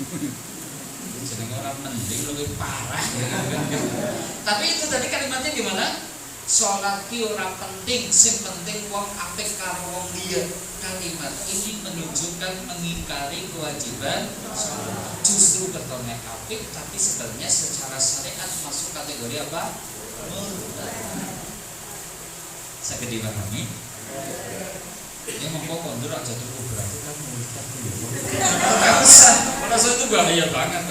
Jenenge orang mending lebih parah ya. Tapi itu tadi kalimatnya gimana? Sholat ki ora penting, sing penting wong apik karo wong liya. Kalimat ini menunjukkan mengingkari kewajiban sholat. Justru ketone apik, tapi sebenarnya secara syariat masuk kategori apa? Murtad. Saged dipahami? Ya mongko kondur aja tuh berarti kan murtad ya. Enggak usah. Merasa itu bahaya banget.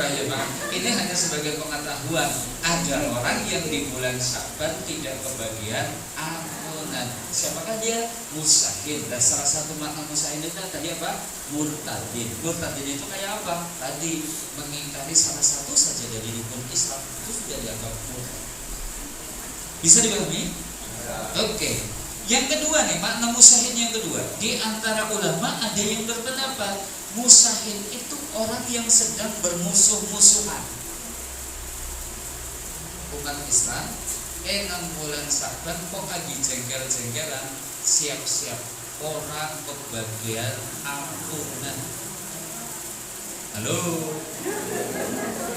Ini hanya sebagai pengetahuan. Ada orang yang di bulan Syaban tidak kebagian ampunan. Siapakah dia? Musahin. Dan salah satu makna musahin itu tadi apa? Murtadin. Murtadin itu kayak apa? Tadi mengingkari salah satu saja dari rukun Islam itu sudah dianggap murtad. Bisa dipahami? Oke. Yang kedua nih, makna musahin yang kedua. Di antara ulama ada yang berpendapat musahin itu orang yang sedang bermusuh-musuhan. Umat Islam 6 bulan Syaban kok lagi jengkel-jengkelan, siap-siap orang kebagian ampunan. Halo.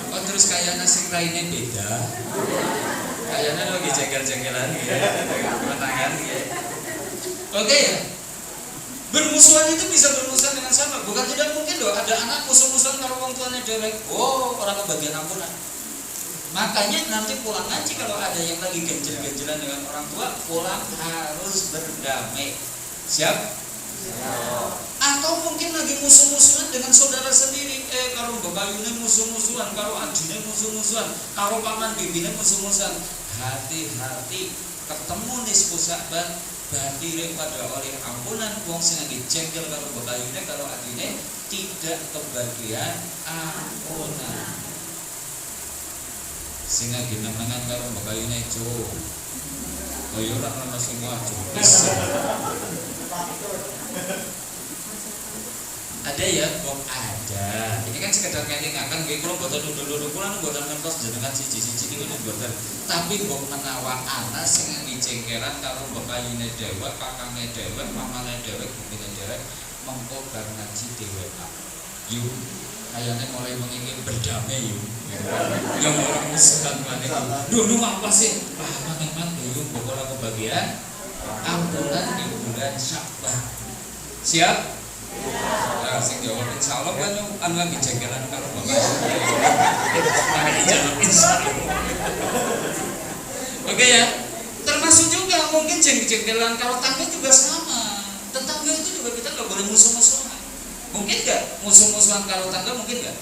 Oh terus kayaknya sing lainnya beda. Kayaknya lagi jengkel-jengkelan ya. Pertanyaan ya. Oke ya. Bermusuhan itu bisa bermusuhan dengan siapa? Bukan tidak mungkin loh ada anak musuh-musuhan kalau orang tuanya jelek. Oh, orang kebagian ampunan. Makanya nanti pulang ngaji kalau ada yang lagi ganjil-ganjilan dengan orang tua, pulang harus berdamai. Siap? Atau mungkin lagi musuh-musuhan dengan saudara sendiri. Kalau bapaknya musuh-musuhan, kalau adiknya musuh-musuhan, kalau paman bibinya musuh-musuhan. Hati-hati, ketemu nisfu Syaban, badire pada oleh ampunan wong sing lagi jengkel karo bapaknya, kalau adiknya tidak kebagian ampunan. Sing lagi nemengan karo bapaknya cuk. Kaya ora ana semua cuk. Ada ya, kok ada. Ini kan sekedar ngelingaken nggih kula mboten nuduh-nuduh kula mboten ngertos jenengan siji-siji niku mboten. Tapi mbok menawa ana sing ngijengkeran karo bapakne dhewek, kakangnya dhewek, mamane dhewek, bupine dhewek, mengko bar ngaji dhewek. Yuk, kayaknya mulai mengingin berdamai yuk. Yang orang musuhan maneh. Duh apa sih? Mang yuk pokoknya kebagian ampunan di bulan Syaban. Siap? Nah, sing jawab insyaallah kan anu lagi jengkelan karo bapak. Lagi jawab insyaallah. Oke ya. Termasuk juga mungkin jengkelan kalau tangga juga sama. Tetangga itu juga kita nggak boleh musuh-musuhan. Mungkin nggak musuh-musuhan kalau tangga mungkin nggak?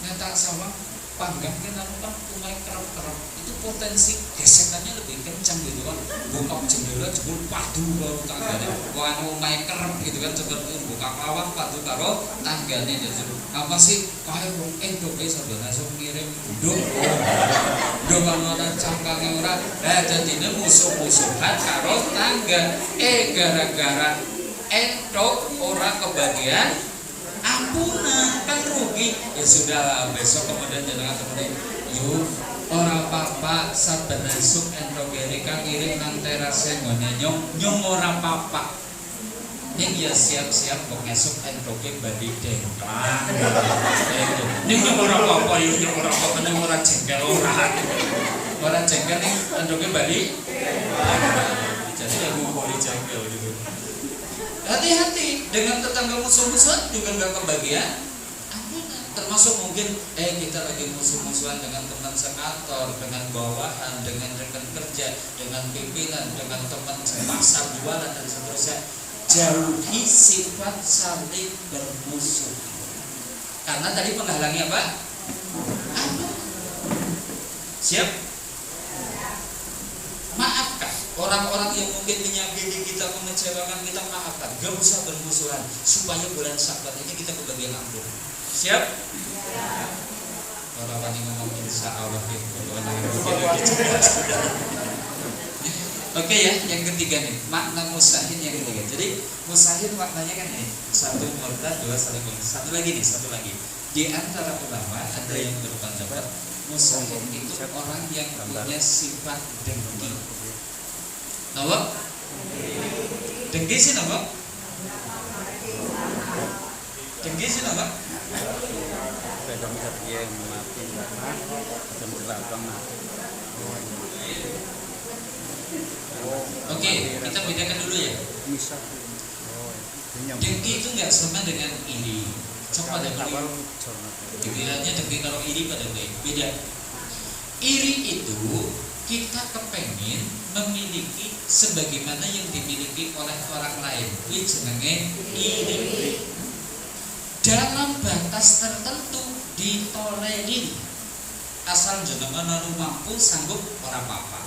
Nyata sama panggang kan anu kan umai kerap-kerap itu potensi gesekannya lebih kencang gitu kan. Buka jendela jebul padu karo tanggane. Wah anu umai kerap gitu kan seperti buka lawang padu karo tanggane gitu. Apa sih kae wong endok wis sampeyan langsung ngirim nduk. Nduk ana cangkange ora. Dadine musuh-musuhan karo tangga. Gara-gara endok ora kebagian ampunan kan rugi. Ya sudahlah besok kemudian jenengan kemudian yuk ora apa-apa saben esuk endogene kang ngirim nang terase nggone nyong ora apa-apa. Ning ya siap-siap kok esuk endoge badhe dengklang. Ning ora apa-apa yo ora apa-apa ning ora jengkel ora. Ora jengkel ning endoge badhe. Jadi aku boleh jengkel gitu. Hati-hati dengan tetangga musuh-musuhan juga nggak kebagian ampunan. Termasuk mungkin kita lagi musuh-musuhan dengan teman sekantor, dengan bawahan, dengan rekan kerja, dengan pimpinan, dengan teman pasar jualan dan seterusnya. Jauhi sifat saling bermusuh. Karena tadi penghalangnya apa? Ampunan. Siap? Maafkan orang-orang yang mungkin menyakiti kita, mengecewakan kita, maafkan. Gak usah bermusuhan supaya bulan Syaban ini kita kebagian ampunan. Siap? Kalau orang yang ngomong insya Allah Oke ya, yang ketiga nih makna musahin yang ketiga. Jadi musahin maknanya kan ini satu murtad, dua saling murtad. Satu lagi. Di antara ulama ada yang berpendapat musahin itu orang yang punya sifat dengki. Nawa? Dengki sih nawa? Dengki sih nawa? Oke, kita bedakan dulu ya. Bisa. Dengki itu nggak sama dengan iri. Coba deh kalau dikiranya dengki kalau iri pada beda. Iri itu kita kepengen memiliki sebagaimana yang dimiliki oleh orang lain. Kuwi jenenge iri. Dalam batas tertentu ditolerir. Asal jenengan anu mampu sanggup ora apa-apa.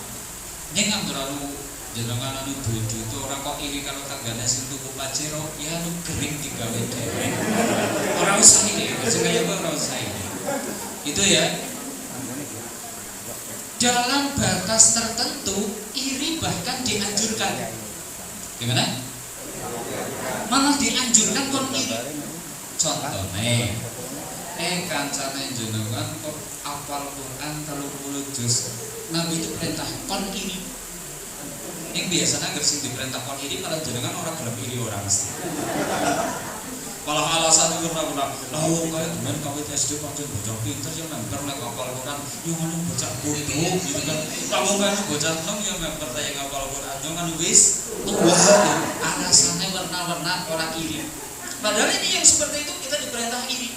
Ning anggere jenengan anu bojo itu ora kok iri kalau tanggane sing tuku pacero ya anu gering digawe dhewe. Ora usah iri, kaya ora usah iri. Itu ya. Dalam batas tertentu iri bahkan dianjurkan. Gimana? Malah dianjurkan kon iri. Contohnya, kancane jenengan kok apal Quran 30 juz. Nabi itu perintah kon iri. Yang biasanya nggak sih diperintah kon iri malah jenengan orang gelem iri orang mesti. Kalau alasan itu pernah kayak teman kawit SD pancen bocah pinter yang member lek apal Quran, yang anu bocah bodoh gitu kan. Kalau kan bocah nom yang member yang apal Quran, yang anu wis tua alasannya warna-warna orang iri. Padahal ini yang seperti itu kita diperintah iri.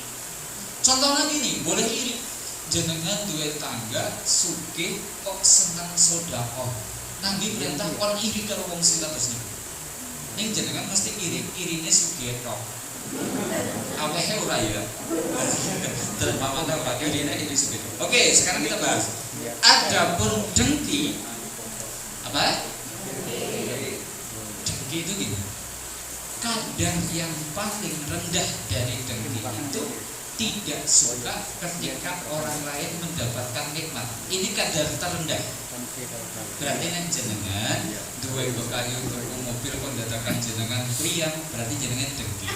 Contoh lagi nih, boleh iri. Jenengan duwe tangga sugih kok seneng sedekah. Nabi perintah kon iri karo wong sing kados niku. Ning jenengan mesti iri, irine sugih tok. Awehe ora ya. Terpamane ora irine ini sugih. Oke, sekarang kita bahas. Adapun dengki apa? Dengki itu gini. Kadar yang paling rendah dari dengki itu tidak suka ketika orang lain mendapatkan nikmat. Ini kadar terendah. Berarti nang jenengan duwe bekayu tuku mobil kon dadakan jenengan priang, berarti jenengan dengki.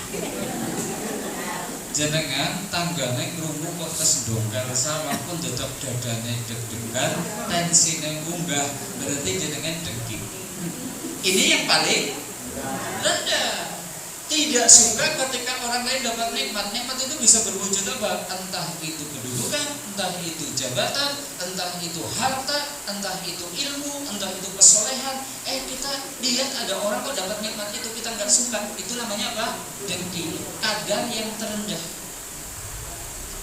Jenengan tanggane krungu kok tes dongkal sawah pun tetep dadane deg-degan, tensine munggah, berarti jenengan dengki. Ini yang paling rendah. Tidak suka ketika orang lain dapat nikmat. Nikmat itu bisa berwujud apa? Entah itu kedudukan, entah itu jabatan, entah itu harta, entah itu ilmu, entah itu kesolehan. Kita lihat ada orang kok dapat nikmat itu kita nggak suka. Itu namanya apa? Dengki. Kadar yang terendah.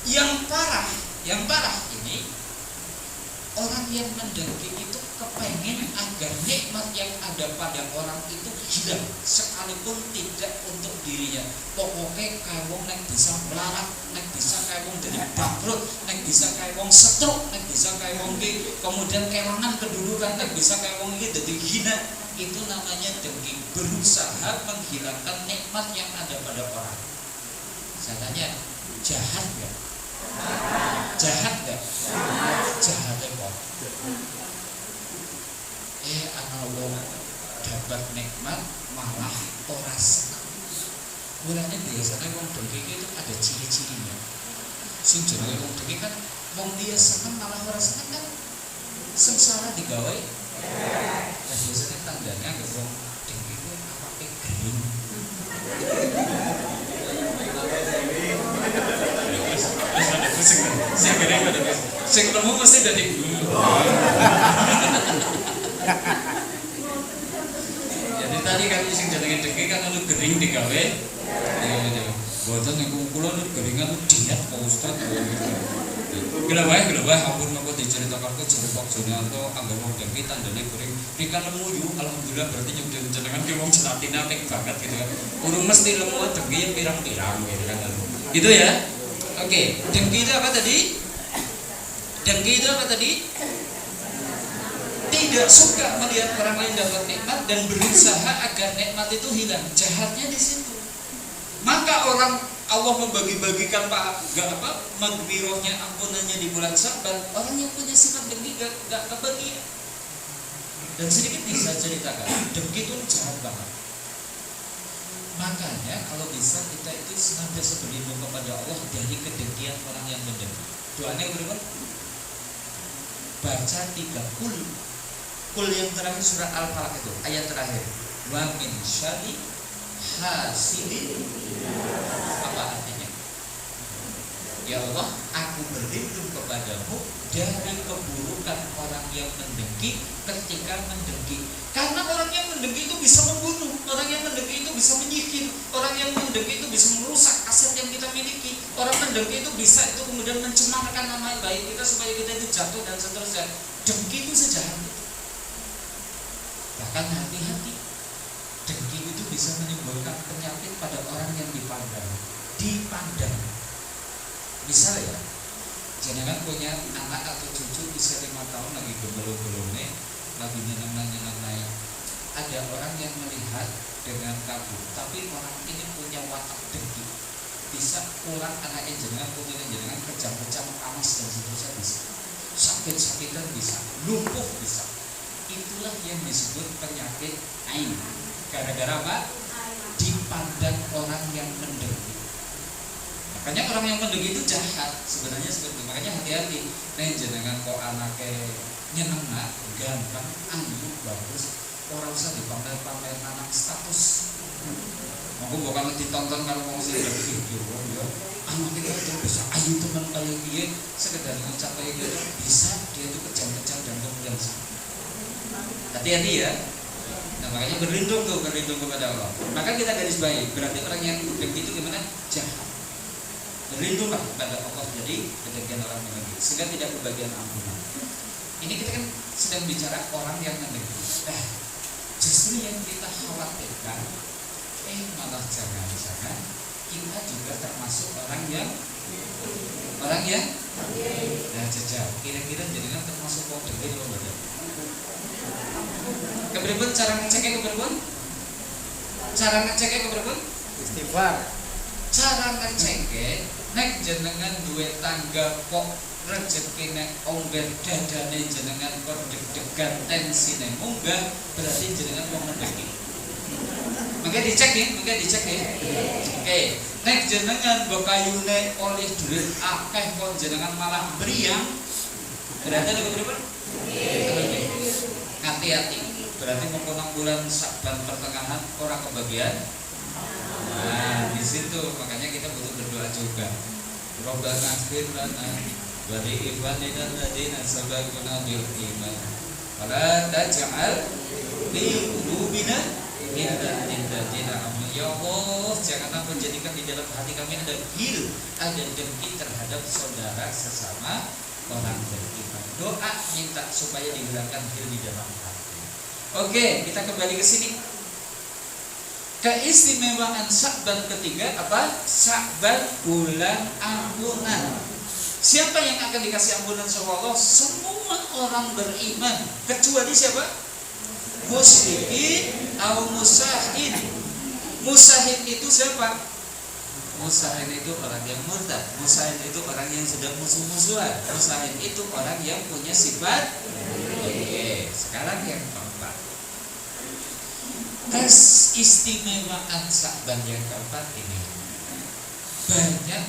Yang parah ini orang yang mendengki itu kepengen agar nikmat yang ada pada orang itu hilang sekalipun tidak untuk dirinya. Pokoknya kayak wong nek bisa melarat, nek bisa kayak wong jadi bangkrut, nek bisa kayak wong setruk, nek bisa kayak wong kemudian kelangan kedudukan, nek bisa kayak wong ini jadi hina. Itu namanya dengki, berusaha menghilangkan nikmat yang ada pada orang. Saya tanya, jahat gak? Jahat gak? Jahat kok. Ana wong dapat nikmat malah ora seneng. Mulane biasanya wong dengki itu ada ciri-cirinya. Sing jenenge wong dengki kan wong dia seneng malah ora seneng kan sengsara digawe. Nah, biasanya tandanya ke wong dengki itu apake gering. Sing gering sing lemu mesti dadi jadi tadi kan sing jenenge dengki kan lu gering digawe. Boten niku kula lu geringan lu diet Pak Ustaz. Gelawah ampun mengko diceritakan ke jare Pak Jonanto anggere wong dengki tandane gering. Rika lemu yu alhamdulillah berarti nyuwun jenengan ki wong jelatina apik banget gitu kan. Urung mesti lemu dengki yang pirang-pirang gitu kan. Gitu ya. Oke, dengki itu apa tadi? Dengki itu apa tadi? Tidak suka melihat orang lain dapat nikmat dan berusaha agar nikmat itu hilang. Jahatnya di situ. Maka orang Allah membagi-bagikan magfirahnya, ampunannya di bulan Sya'ban. Orang yang punya sifat dengki gak kebagian. Dan sedikit bisa ceritakan, dengki itu jahat banget. Makanya kalau bisa kita itu senantiasa berlindung kepada Allah dari kedengkian orang yang mendengki. Doanya berapa? Baca 3 kul yang terakhir surat Al-Falaq itu ayat terakhir. Wa min syarri hasidin. Apa artinya? Ya Allah, aku berlindung kepadamu dari keburukan orang yang mendengki ketika mendengki. Karena orang yang mendengki itu bisa membunuh, orang yang mendengki itu bisa menyikir, orang yang mendengki itu bisa merusak aset yang kita miliki, orang mendengki itu bisa itu kemudian mencemarkan nama baik kita supaya kita itu jatuh dan seterusnya. Dengki itu sejahat itu. Bahkan hati-hati, dengki itu bisa menimbulkan penyakit pada orang yang dipandang. Misal ya, jenengan punya anak atau cucu usia 5 tahun lagi belum-belumnya, lagi nyenang-nyenang. Ada orang yang melihat dengan kagum, tapi orang ini punya watak dengki. Bisa kurang anak jenengan, punya jenengan kejam-kejam, amas dan seterusnya bisa. Sakit-sakitan bisa, lumpuh bisa. Itulah yang disebut penyakit ain. Gara-gara apa? Dipandang orang yang mendengki. Makanya orang yang mendengki itu jahat sebenarnya seperti itu. Makanya hati-hati. Nih jenengan kok anaknya nyeneng nak, ganteng, ayu, bagus. Orang usah dipamer-pamer anak status. Aku bukan ditonton kalau mau sih video ya. Anak kita itu bisa ayu teman kayak dia, sekedar ngucap kayak gitu bisa dia itu kejam-kejam dan kemudian sakit. Hati-hati ya. Nah makanya berlindung kepada Allah. Maka kita garis bawahi, berarti orang yang dengki itu gimana? Jahat. Berlindunglah kepada Allah dari kedengkian orang mendengki, sehingga tidak kebagian ampunan. Ini kita kan sedang bicara orang yang mendengki. Justru yang kita khawatirkan, malah jangan-jangan kita juga termasuk orang yang jajal. Kira-kira jenengan termasuk wong dengki apa enggak? Keberipun cara ngeceknya keberipun? Cara ngeceknya keberipun? Istighfar. Cara ngeceknya, nek jenengan duwe tangga kok rezekine onggah dadane jenengan kok deg-degan tensine munggah, berarti jenengan wong mendengki. Mangke dicek ya. Oke, nek jenengan bokayune oleh duit akeh kok jenengan malah meriang, berarti ada keberipun? Hati-hati. Berarti mengkonang bulan Sya'ban pertengahan orang kebagian. Nah, di situ makanya kita butuh berdoa juga. Rabbana ighfir lana wa li ikhwanina alladziina sabaquna bil iman. Wala taj'al fi qulubina ghillan lil ladzina amanu. Ya Allah, janganlah menjadikan di dalam hati kami ada ghil, ada dengki terhadap saudara sesama orang beriman. Doa minta supaya dihilangkan ghil di dalam hati. Oke, kita kembali ke sini. Keistimewaan Sya'ban ketiga apa? Sya'ban bulan ampunan. Siapa yang akan dikasih ampunan sama Allah? Semua orang beriman, kecuali siapa? Musyrikin atau musahin. Musahin itu siapa? Musahin itu orang yang murtad. Musahin itu orang yang sedang musuh-musuhan. Musahin itu orang yang punya sifat. Oke, sekarang yang keempat. Keistimewaan Sya'ban yang keempat ini, banyak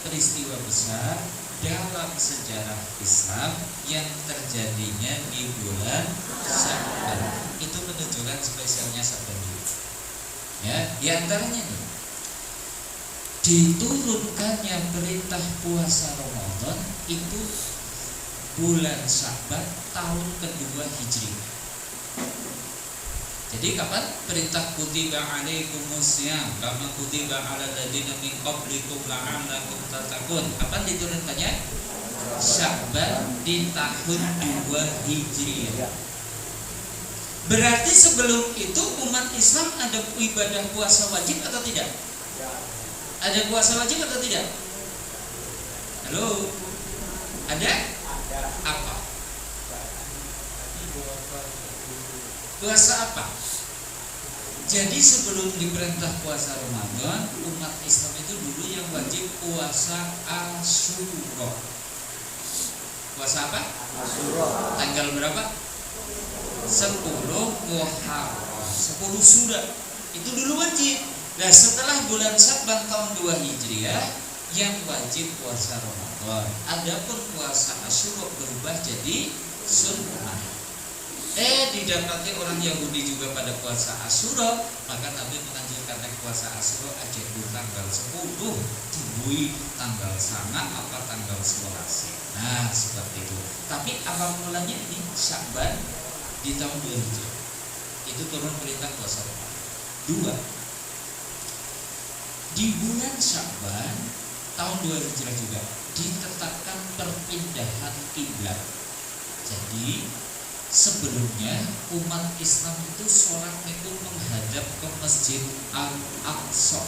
peristiwa besar dalam sejarah Islam yang terjadinya di bulan Sya'ban. Itu menunjukkan spesialnya Sya'ban ini. Ya, di antaranya nih, diturunkannya perintah puasa Ramadan itu bulan Sya'ban tahun kedua Hijriah. Jadi kapan perintah kutiba alaikumusiyam kama kutiba ala ladina min qablikum la'allakum tattaqun? Kapan diturunkannya? Sya'ban di tahun 2 Hijriah. Berarti sebelum itu umat Islam ada ibadah puasa wajib atau tidak? Ada puasa wajib atau tidak? Halo? Ada? Apa? Puasa apa? Jadi sebelum diperintah puasa Ramadan, umat Islam itu dulu yang wajib puasa Asyura. Puasa apa? Asyura. Tanggal berapa? 10 Muharram. 10 Syura. Itu dulu wajib. Nah setelah bulan Sya'ban tahun 2 Hijriah, yang wajib puasa Ramadan. Adapun puasa Asyura berubah jadi sunnah. Didapati orang Yahudi juga pada puasa Asyura, maka Nabi menganjurkan naik puasa Asyura aja di tanggal 10, bui tanggal sangat apa tanggal 11. Nah seperti itu. Tapi awal mulanya ini Sya'ban di tahun 2 Hijriah itu turun perintah puasa Ramadan. 2, di bulan Sya'ban tahun 2 Hijriah juga ditetapkan perpindahan kiblat. Jadi sebelumnya umat Islam itu sholat itu menghadap ke Masjid Al-Aqsa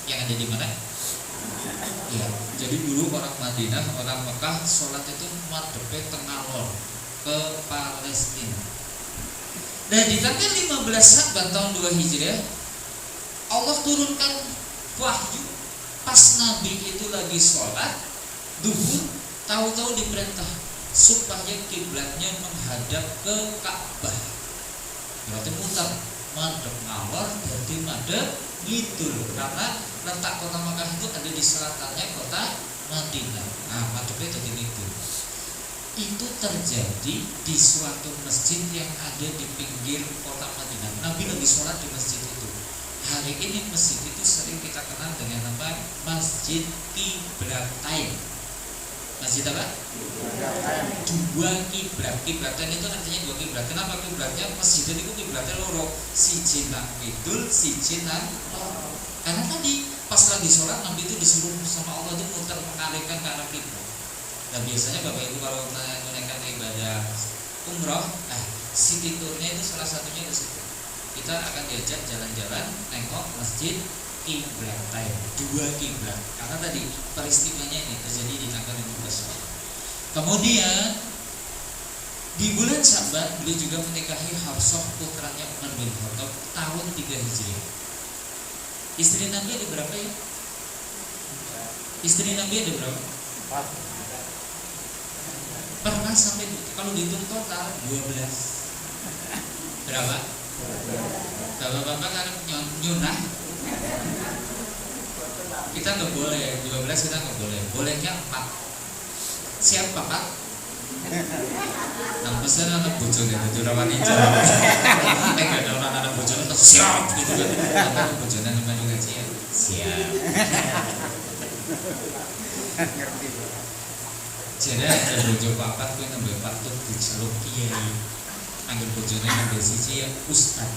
yang ada di mana? Ya, jadi dulu orang Madinah, orang Mekah sholat itu madhepe tengah lor ke Palestina. Dan di tanggal 15 Sya'ban tahun 2 Hijriah Allah turunkan wahyu pas Nabi itu lagi sholat duhur, tahu-tahu diperintah supaya kiblatnya menghadap ke Ka'bah. Berarti muter, madhep ngalor, jadi madhep ngidul. Karena letak kota Makkah itu ada di selatannya kota Madinah. Nah, madhepnya jadi ngidul. Itu terjadi di suatu masjid yang ada di pinggir kota Madinah. Nabi lagi sholat di masjid itu. Hari ini masjid itu sering kita kenal dengan nama Masjid Qiblatain. Masjid apa? Dua kiblat. Kiblatan itu artinya dua kiblat. Kenapa kiblatnya? Masjid itu kiblatnya loro. Siji nang kidul, siji nang lor. Karena tadi pas lagi sholat Nabi itu disuruh sama Allah itu muter mengalihkan ke arah kiblat. Nah biasanya Bapak Ibu kalau menunaikan ibadah umroh, city tournya itu salah satunya ke situ. Kita akan diajak jalan-jalan nengok Masjid Qiblatain, dua kiblat. Karena tadi peristiwanya ini terjadi di tanggal 15 Sya'ban. Kemudian di bulan Sya'ban beliau juga menikahi Hafsah putranya Umar bin Khattab tahun 3 Hijriah. Istri Nabi ada berapa ya? Istri Nabi ada berapa? 4. Pernah sampai kalau dihitung total 12. Berapa? Bapak-bapak kan nyunah. Kita nggak boleh 12, kita nggak boleh. Bolehnya 4. Siap Bapak? Nah pesan anak bojone itu rawani jawab. Nggak ada orang anak bojone terus siap gitu kan. Anak bojone namanya juga siap. Ngerti. Jadi ada bojo papat kuwi nembe patut diceluk kiai. Angger bojone nembe siji ya ustaz.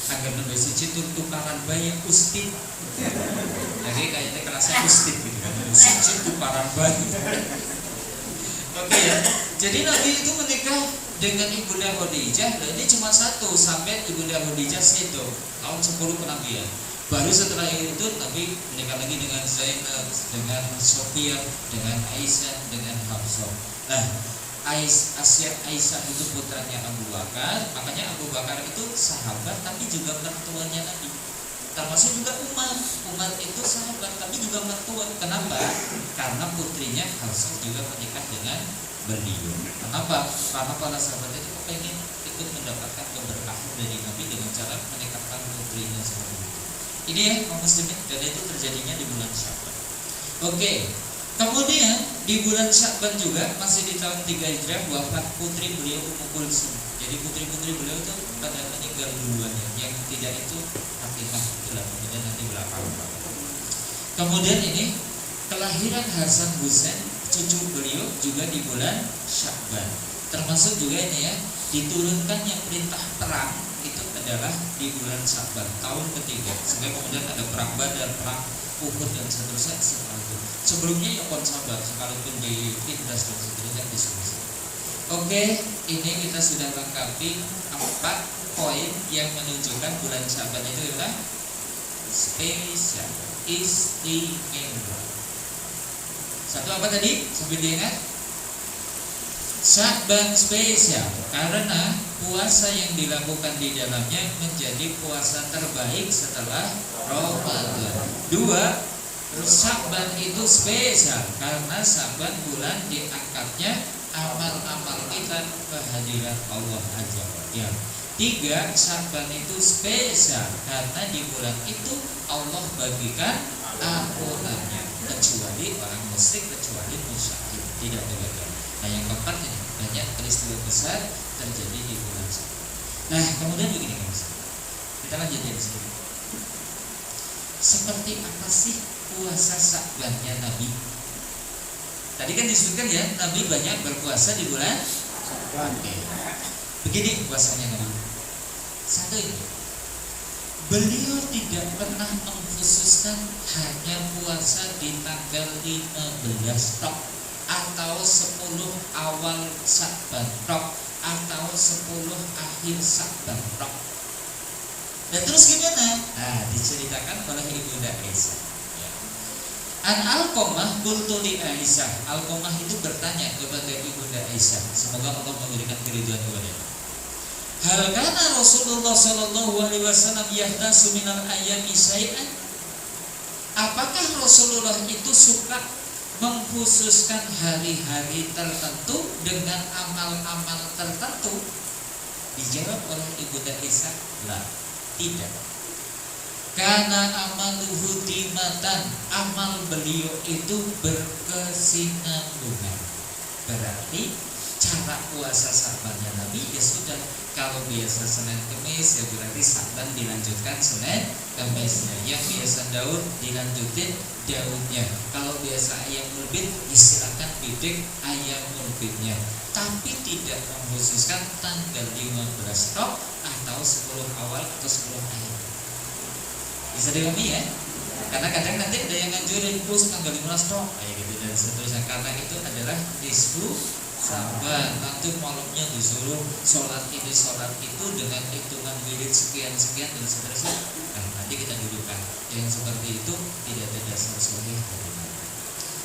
Angger nembe siji tukaran bayi ustit. Jadi kayaknya kelasnya ustit gitu kan. Siji tukaran bayi. Oke ya. Jadi Nabi itu menikah dengan Ibunda Khadijah, dan ini cuma satu sampai Ibunda Khadijah itu tahun 10 kenabian. Baru setelah itu Nabi menikah lagi dengan Zainab, dengan Sofia, dengan Aisyah, dengan Hafsah. Nah, Aisyah itu putranya Abu Bakar. Makanya Abu Bakar itu sahabat tapi juga mertuanya Nabi. Termasuk juga Umar itu sahabat tapi juga mertua. Kenapa? Karena putrinya Hafsah juga menikah dengan beliau. Kenapa? Karena para sahabat itu pengen ikut mendapatkan keberkahan dari Nabi dengan cara menikahkan putrinya sendiri. Ini ya kaum muslimin, dan itu terjadinya di bulan Sya'ban. Oke. Kemudian di bulan Sya'ban juga masih di tahun 3 Hijriah wafat putri beliau Ummu Kulsum. Jadi putri-putri beliau itu pada meninggal duluan ya. Yang tidak itu Fatimah itulah, kemudian nanti belakang. Kemudian ini kelahiran Hasan Husain cucu beliau juga di bulan Sya'ban. Termasuk juga ini ya, diturunkannya perintah perang itu adalah di bulan Sya'ban tahun ketiga. Sehingga kemudian ada perang Badar, perang Uhud dan seterusnya setelah itu. Sebelumnya ya sabar sekalipun ditindas dan seterusnya diskusi. Oke, ini kita sudah lengkapi 4 poin yang menunjukkan bulan Sya'ban itu adalah spesial, istimewa. Satu apa tadi? Sambil diingat. Sya'ban spesial karena puasa yang dilakukan di dalamnya menjadi puasa terbaik setelah Ramadan. 2, Sya'ban itu spesial karena Sya'ban bulan diangkatnya amal-amal kita ke hadirat Allah Azza wa Jalla. 3, Sya'ban itu spesial karena di bulan itu Allah bagikan ampunannya kecuali orang musyrik, kecuali musyrik, tidak ada. Nah yang keempat ini banyak peristiwa besar terjadi di bulan Sya'ban. Nah kemudian begini guys, kita lanjut di sini. seperti apa sih puasa Sya'bannya Nabi? Tadi kan disebutkan ya, Nabi banyak berpuasa di bulan Sya'ban. Begini puasanya Nabi. Satu ini, beliau tidak pernah mengkhususkan hanya puasa di tanggal 15 tok, atau 10 awal Sya'ban tok, atau 10 akhir Sya'ban tok. Dan terus gimana? Nah, diceritakan oleh Ibunda Aisyah. Ya. An Alqamah qultu li Aisyah. Alqamah itu bertanya kepada Ibunda Aisyah. Semoga Allah memberikan keridhaan kepadanya. Hal kana Rasulullah sallallahu alaihi wasallam yahdasu minal ayyami syai'an? Apakah Rasulullah itu suka mengkhususkan hari-hari tertentu dengan amal-amal tertentu? Dijawab oleh Ibunda Aisyah, lah, tidak. Karena amaluhu dimatan, amal beliau itu berkesinambungan. Berarti cara puasa Sya'bannya Nabi ya sudah, kalau biasa Senin Kemis ya berarti Sya'ban dilanjutkan Senin Kemisnya. Yang biasa Daud dilanjutin Daudnya. Kalau biasa Ayyamul Bid silakan bidik Ayyamul Bidnya. Tapi tidak mengkhususkan tanggal 15 tok atau 10 awal atau 10 akhir. Bisa dipahami ya? Karena kadang nanti ada yang nganjurin puasa tanggal 15 tok kayak gitu dan seterusnya, karena itu adalah nisfu Sya'ban. Nanti malamnya disuruh sholat ini sholat itu dengan hitungan wirid sekian-sekian dan seterusnya. Nah, nanti kita dudukkan. Yang seperti itu tidak ada dasar sahih dari Nabi.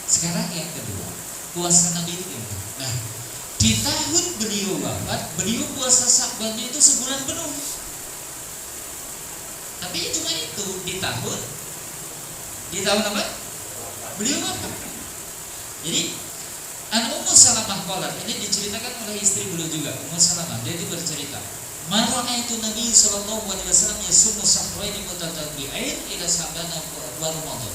Sekarang yang kedua, puasa Nabi itu gimana? Nah, di tahun beliau wafat, beliau puasa Sya'bannya itu sebulan penuh. Tapi ya cuma itu di tahun apa? Beliau wafat. Jadi Ummu Salamah qalat, ini diceritakan oleh istri beliau juga, Ummu Salamah. Dia itu bercerita, "Ma ra'aitu Nabi sallallahu alaihi wasallam yasumu shahraini mutatabi'ain ila Sya'ban wa Ramadan."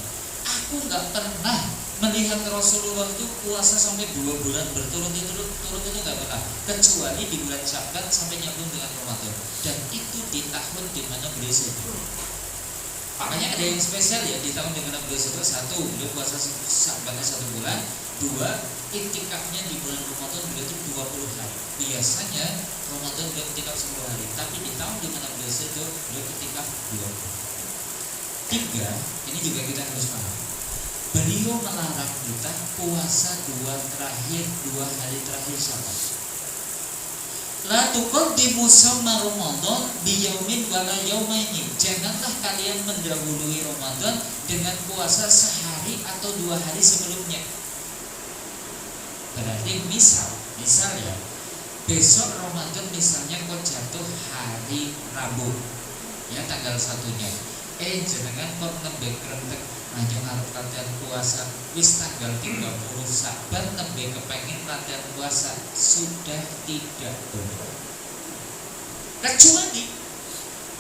Aku enggak pernah melihat Rasulullah itu puasa sampai 2 bulan berturut-turut itu enggak pernah, kecuali di bulan Sya'ban sampai nyambung dengan Ramadan. Dan itu di tahun di mana beliau hidup. Makanya ada yang spesial ya di tahun di mana beliau hidup. Satu, beliau puasa Sya'bannya 1 bulan. 2, iktikafnya di bulan Ramadan beliau itu 20 hari. Biasanya Ramadan beliau iktikaf 10 hari, tapi di tahun di mana beliau hidup beliau iktikaf 20. 3, ini juga kita harus paham. Beliau melarang kita puasa 2 hari terakhir Sya'ban. La tuqaddimu sawma Ramadan biyaumin wala yaumaini. Janganlah kalian mendahului Ramadan dengan puasa sehari atau 2 hari sebelumnya. Berarti misal ya, besok Ramadan misalnya kok jatuh hari Rabu, ya tanggal 1-nya. Jenengan kok nembe krentek hanya arep latihan puasa wis tanggal 30 Sya'ban nembe kepengin latihan puasa, sudah tidak boleh. Kecuali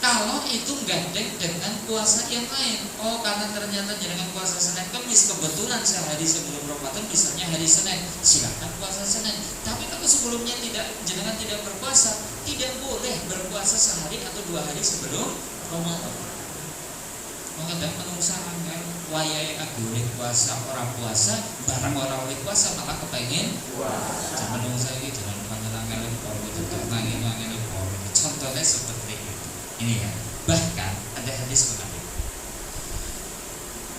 kalau itu gandeng dengan puasa yang lain. Oh, karena ternyata jenengan puasa Senin Kemis, kebetulan sehari sebelum Ramadan misalnya hari Senin, silakan puasa Senin. Tapi kalau sebelumnya jenengan tidak berpuasa, tidak boleh berpuasa sehari atau 2 hari sebelum Ramadan. Mengadang menungsa anggar wayai agulih puasa orang puasa, barang orang oleh puasa malah kepengen puasa. Menungsa ini jangan pangelangan itu nangin contohnya seperti itu. Ini ya. Bahkan ada hadis mengenai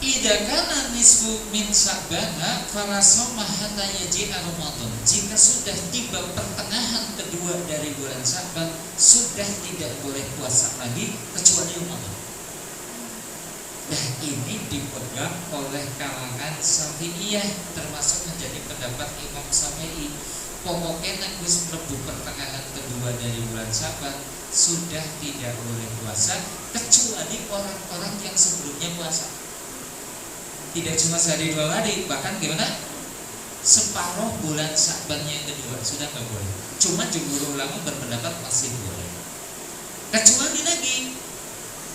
idza kana nisfu min Sya'bana fala sawma hatta yaji'a Ramadan. Jika sudah tiba pertengahan kedua dari bulan Sya'ban, sudah tidak boleh puasa lagi kecuali Ramadan. Nah, ini dipegang oleh kalangan Syafi'iyah, termasuk menjadi pendapat Imam Syafi'i. Pokoknya nek wis mlebu pertengahan kedua dari bulan Sya'ban sudah tidak boleh puasa kecuali orang-orang yang sebelumnya puasa. Tidak cuma sehari 2 hari, bahkan gimana? Separuh bulan Sya'bannya yang kedua sudah nggak boleh. Cuma jumhur ulama berpendapat masih boleh.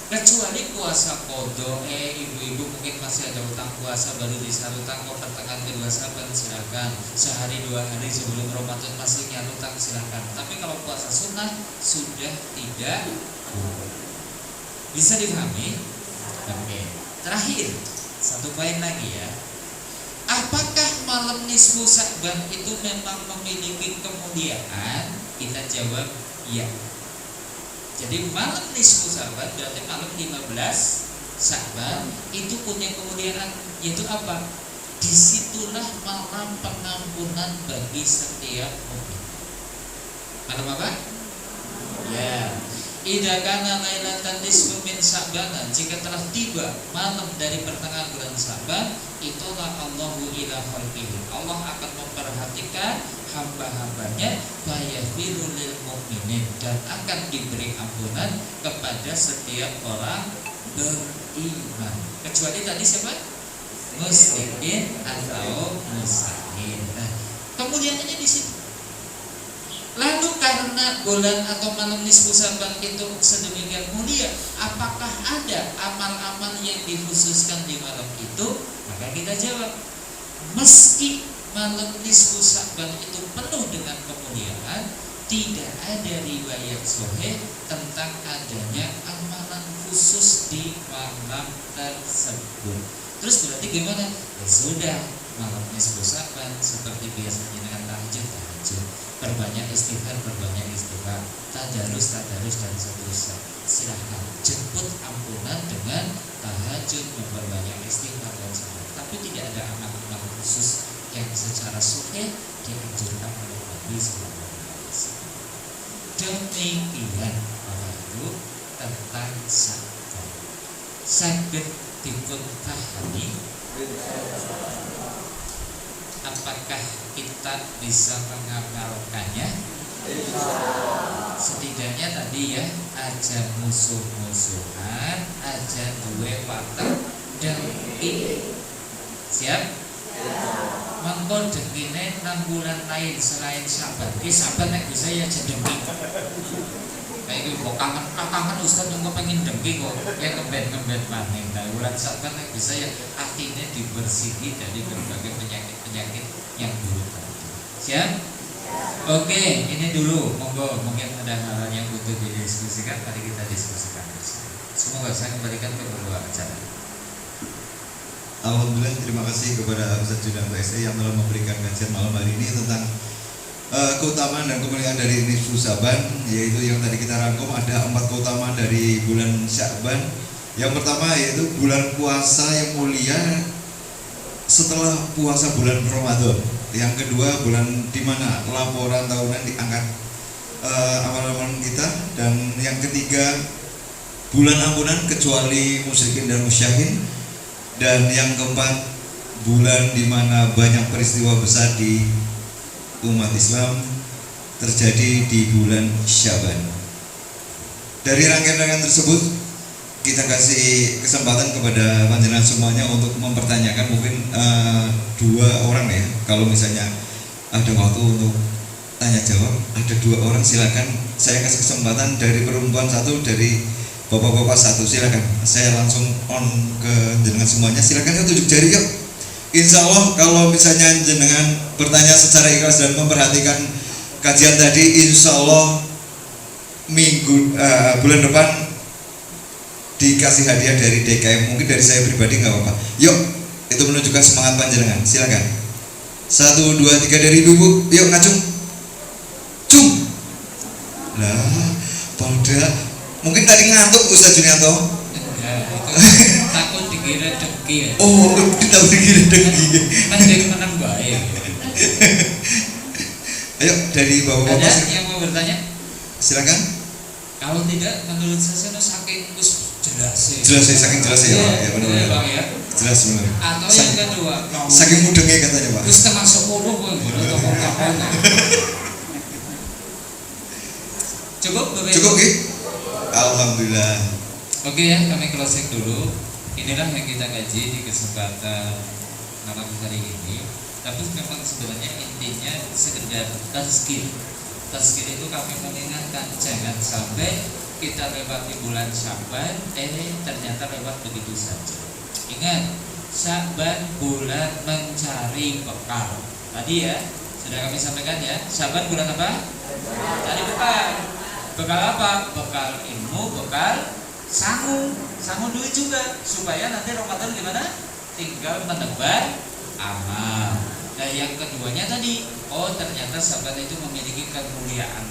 Kecuali puasa qadha, ibu-ibu mungkin masih ada utang puasa baru bisa utang kok pertengahan kedua Sya'ban silakan. Sehari 2 hari sebelum Ramadan masih nyari utang silakan. Tapi kalau puasa sunnah sudah tidak boleh. Bisa dipahami? Oke. Terakhir, satu poin lagi ya. Apakah malam nisfu Sya'ban itu memang memiliki kemuliaan? Kita jawab ya. Jadi malam nisfu Sya'ban berarti malam 15 Sya'ban itu punya kemuliaan, yaitu apa? Disitulah malam pengampunan bagi setiap mukmin. Malam apa? Ya. Idza kana lailatan nisfu min Sya'ban, jika telah tiba malam dari pertengahan bulan Sya'ban, itulah Allahu ila khalqihi. Allah akan memperhatikan hamba-hambanya, fayaghfiru lil mu'minin, dan akan diberi ampunan kepada setiap orang beriman. Kecuali tadi siapa? Muslimin atau muslimin. Nah, kemudiannya di situ. Lalu karena bulan atau malam nisfu Sya'ban itu sedemikian mulia, apakah ada amal-amal yang dikhususkan di malam itu? Maka kita jawab, meski malam nisfu Sya'ban itu penuh dengan kemuliaan, tidak ada riwayat sahih tentang adanya amalan khusus di malam tersebut. Terus berarti gimana? Ya sudah, malam nisfu Sya'ban seperti biasanya dengan tahajud, perbanyak istighfar, tadarus dan seterusnya. Silahkan jemput ampunan dengan tahajud, memperbanyak istighfar dan seterusnya. Tapi tidak ada amal-amal khusus yang secara sahih dianjurkan oleh Nabi Sallallahu Alaihi Wasallam. Demikian Bapak Ibu tentang Sya'ban. Saged dipun pahami? Apakah kita bisa mengamalkannya? Setidaknya tadi ya, aja musuh-musuhan, aja duwe watak dengki. Siap? Mengko dengkine nang bulan lain selain Sya'ban. Ki Sya'ban nek bisa ya aja dengki. Kayak iki kok kangen Ustaz yang pengen dengki kok. Ya keben-keben maneh. Nah, bulan Sya'ban nek bisa ya atine dibersihi dari berbagai penyakit yang buruk tadi. Siap? Oke, ini dulu. Monggo, mungkin ada hal yang butuh didiskusikan, mari kita diskusikan bersama. Semoga saya kembalikan ke kedua acara. Alhamdulillah, terima kasih kepada Ustaz Junanto SE yang telah memberikan kajian malam hari ini tentang keutamaan dan kemuliaan dari nisfu Sya'ban, yaitu yang tadi kita rangkum ada 4 keutamaan dari bulan Sya'ban. Yang pertama yaitu bulan puasa yang mulia setelah puasa bulan Ramadan. Yang kedua, bulan di mana laporan tahunan diangkat amalan-amalan kita. Dan yang ketiga, bulan ampunan kecuali musyrikin dan musyahin. Dan yang keempat, bulan di mana banyak peristiwa besar di umat Islam terjadi di bulan Sya'ban. Dari rangkaian-rangkaian tersebut, kita kasih kesempatan kepada panjenengan semuanya untuk mempertanyakan, mungkin 2 orang ya. Kalau misalnya ada waktu untuk tanya jawab, ada 2 orang, silakan. Saya kasih kesempatan dari perempuan 1, dari bapak-bapak 1, silakan. Saya langsung on ke jenengan semuanya. Silakan, tunjuk jari yuk. Insya Allah kalau misalnya jenengan bertanya secara ikhlas dan memperhatikan kajian tadi, insya Allah bulan depan dikasih hadiah dari DKM, mungkin dari saya pribadi nggak apa-apa. Yuk, itu menunjukkan semangat panjenengan. Silakan. 1, 2, 3 dari ibu. Yuk ngacung. Cung. Lah, pada mungkin tadi ngantuk Ustaz Junianto. Enggak, itu takut dikira dengki ya. Oh, takut dikira dengki. Kan jadi menang baik. Ayo dari bapak-bapak. Ada yang mau bertanya? Silakan. Kalau tidak, menurut saya saking jelas sih, saking jelas ya, Pak. Ya, benar. Bang, ya. Jelas benar. Atau yang kedua, saking mudengnya katanya, Pak. Terus setengah 10 pun tokoh-tokoh. Cukup, Bapak? Cukup, Ki? Alhamdulillah. Oke ya, kami closing dulu. Inilah yang kita kaji di kesempatan malam hari ini. Tapi memang sebenarnya intinya sekedar tazkir. Tazkir itu kami mengingatkan, jangan sampai kita lewati bulan Sya'ban, ternyata lewat begitu saja. Ingat, Sya'ban bulan mencari bekal. Tadi ya, sudah kami sampaikan ya. Sya'ban bulan apa? Cari bekal. Bekal apa? Bekal ilmu, bekal sangu duit juga supaya nanti Ramadan gimana? Tinggal menebar amal. Nah yang keduanya tadi, oh ternyata Syaban itu memiliki kemuliaan.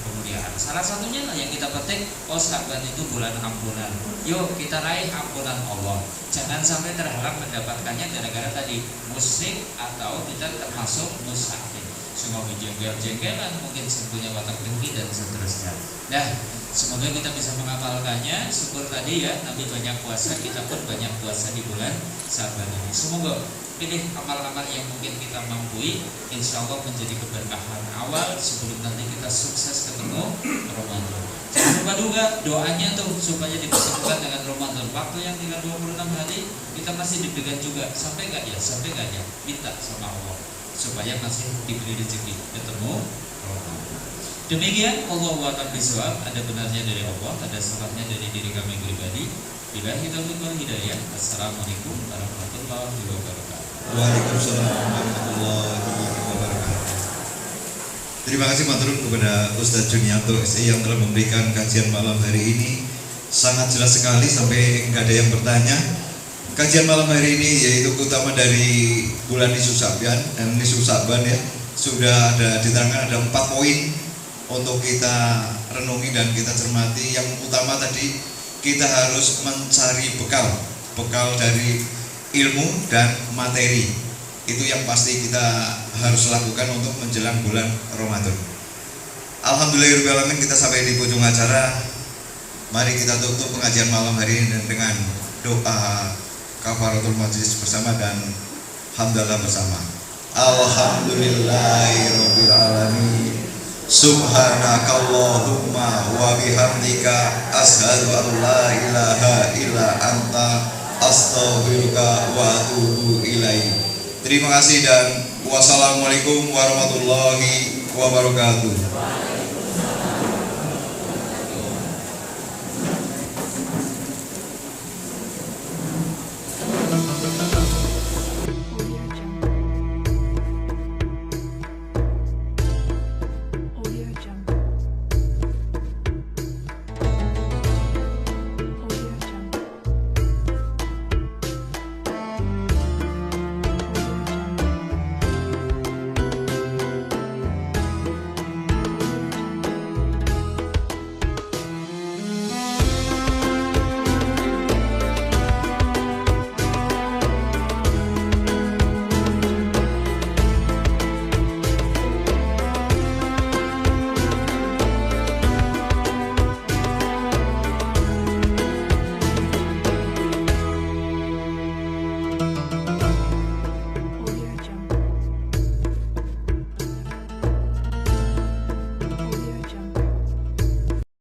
Salah satunya lah yang kita petik, oh Syaban itu bulan ampunan. Yuk kita raih ampunan Allah. Jangan sampai terharap mendapatkannya gara-gara tadi musrik atau kita termasuk musafir. Semua jengkel-jengkelan, mungkin punya watak dengki dan seterusnya. Nah, semoga kita bisa mengamalkannya. Syukur tadi ya, Nabi banyak puasa, kita pun banyak puasa di bulan Syaban ini. Semoga pilih amal-amal yang mungkin kita mampu, insya Allah menjadi keberkahan awal sebelum nanti kita sukses ketemu Ramadan. Jangan lupa juga doanya tuh supaya dipertemukan dengan Ramadan. Waktu yang tinggal 26 hari kita masih diberikan juga. Sampai enggak ya? Minta sama Allah supaya masih diberi rezeki ketemu Ramadan. Demikian Allahu a'lam bishawab. Ada benarnya dari Allah, ada salahnya dari diri kami pribadi. Billahi taufiq wal hidayah. Assalamualaikum warahmatullahi wabarakatuh. Waalaikumsalam warahmatullahi wabarakatuh. Terima kasih matur kepada Ustadz Junianto SE yang telah memberikan kajian malam hari ini. Sangat jelas sekali sampai nggak ada yang bertanya. Kajian malam hari ini yaitu utama dari bulan Nisfu Syaban dan Nisfu Syaban ya, sudah ada diterangkan ada 4 poin untuk kita renungi dan kita cermati. Yang utama tadi kita harus mencari bekal dari ilmu dan materi. Itu yang pasti kita harus lakukan untuk menjelang bulan Ramadan. Alhamdulillahirrahmanirrahim, kita sampai di ujung acara. Mari kita tutup pengajian malam hari ini dengan doa kafaratul majlis bersama dan hamdalah bersama. Alhamdulillahirabbil alamin. Subhanakallahumma wa bihamdika asyhadu an la ilaha illa anta astaghfiruka wa atubu ilaik. Terima kasih dan wassalamualaikum warahmatullahi wabarakatuh.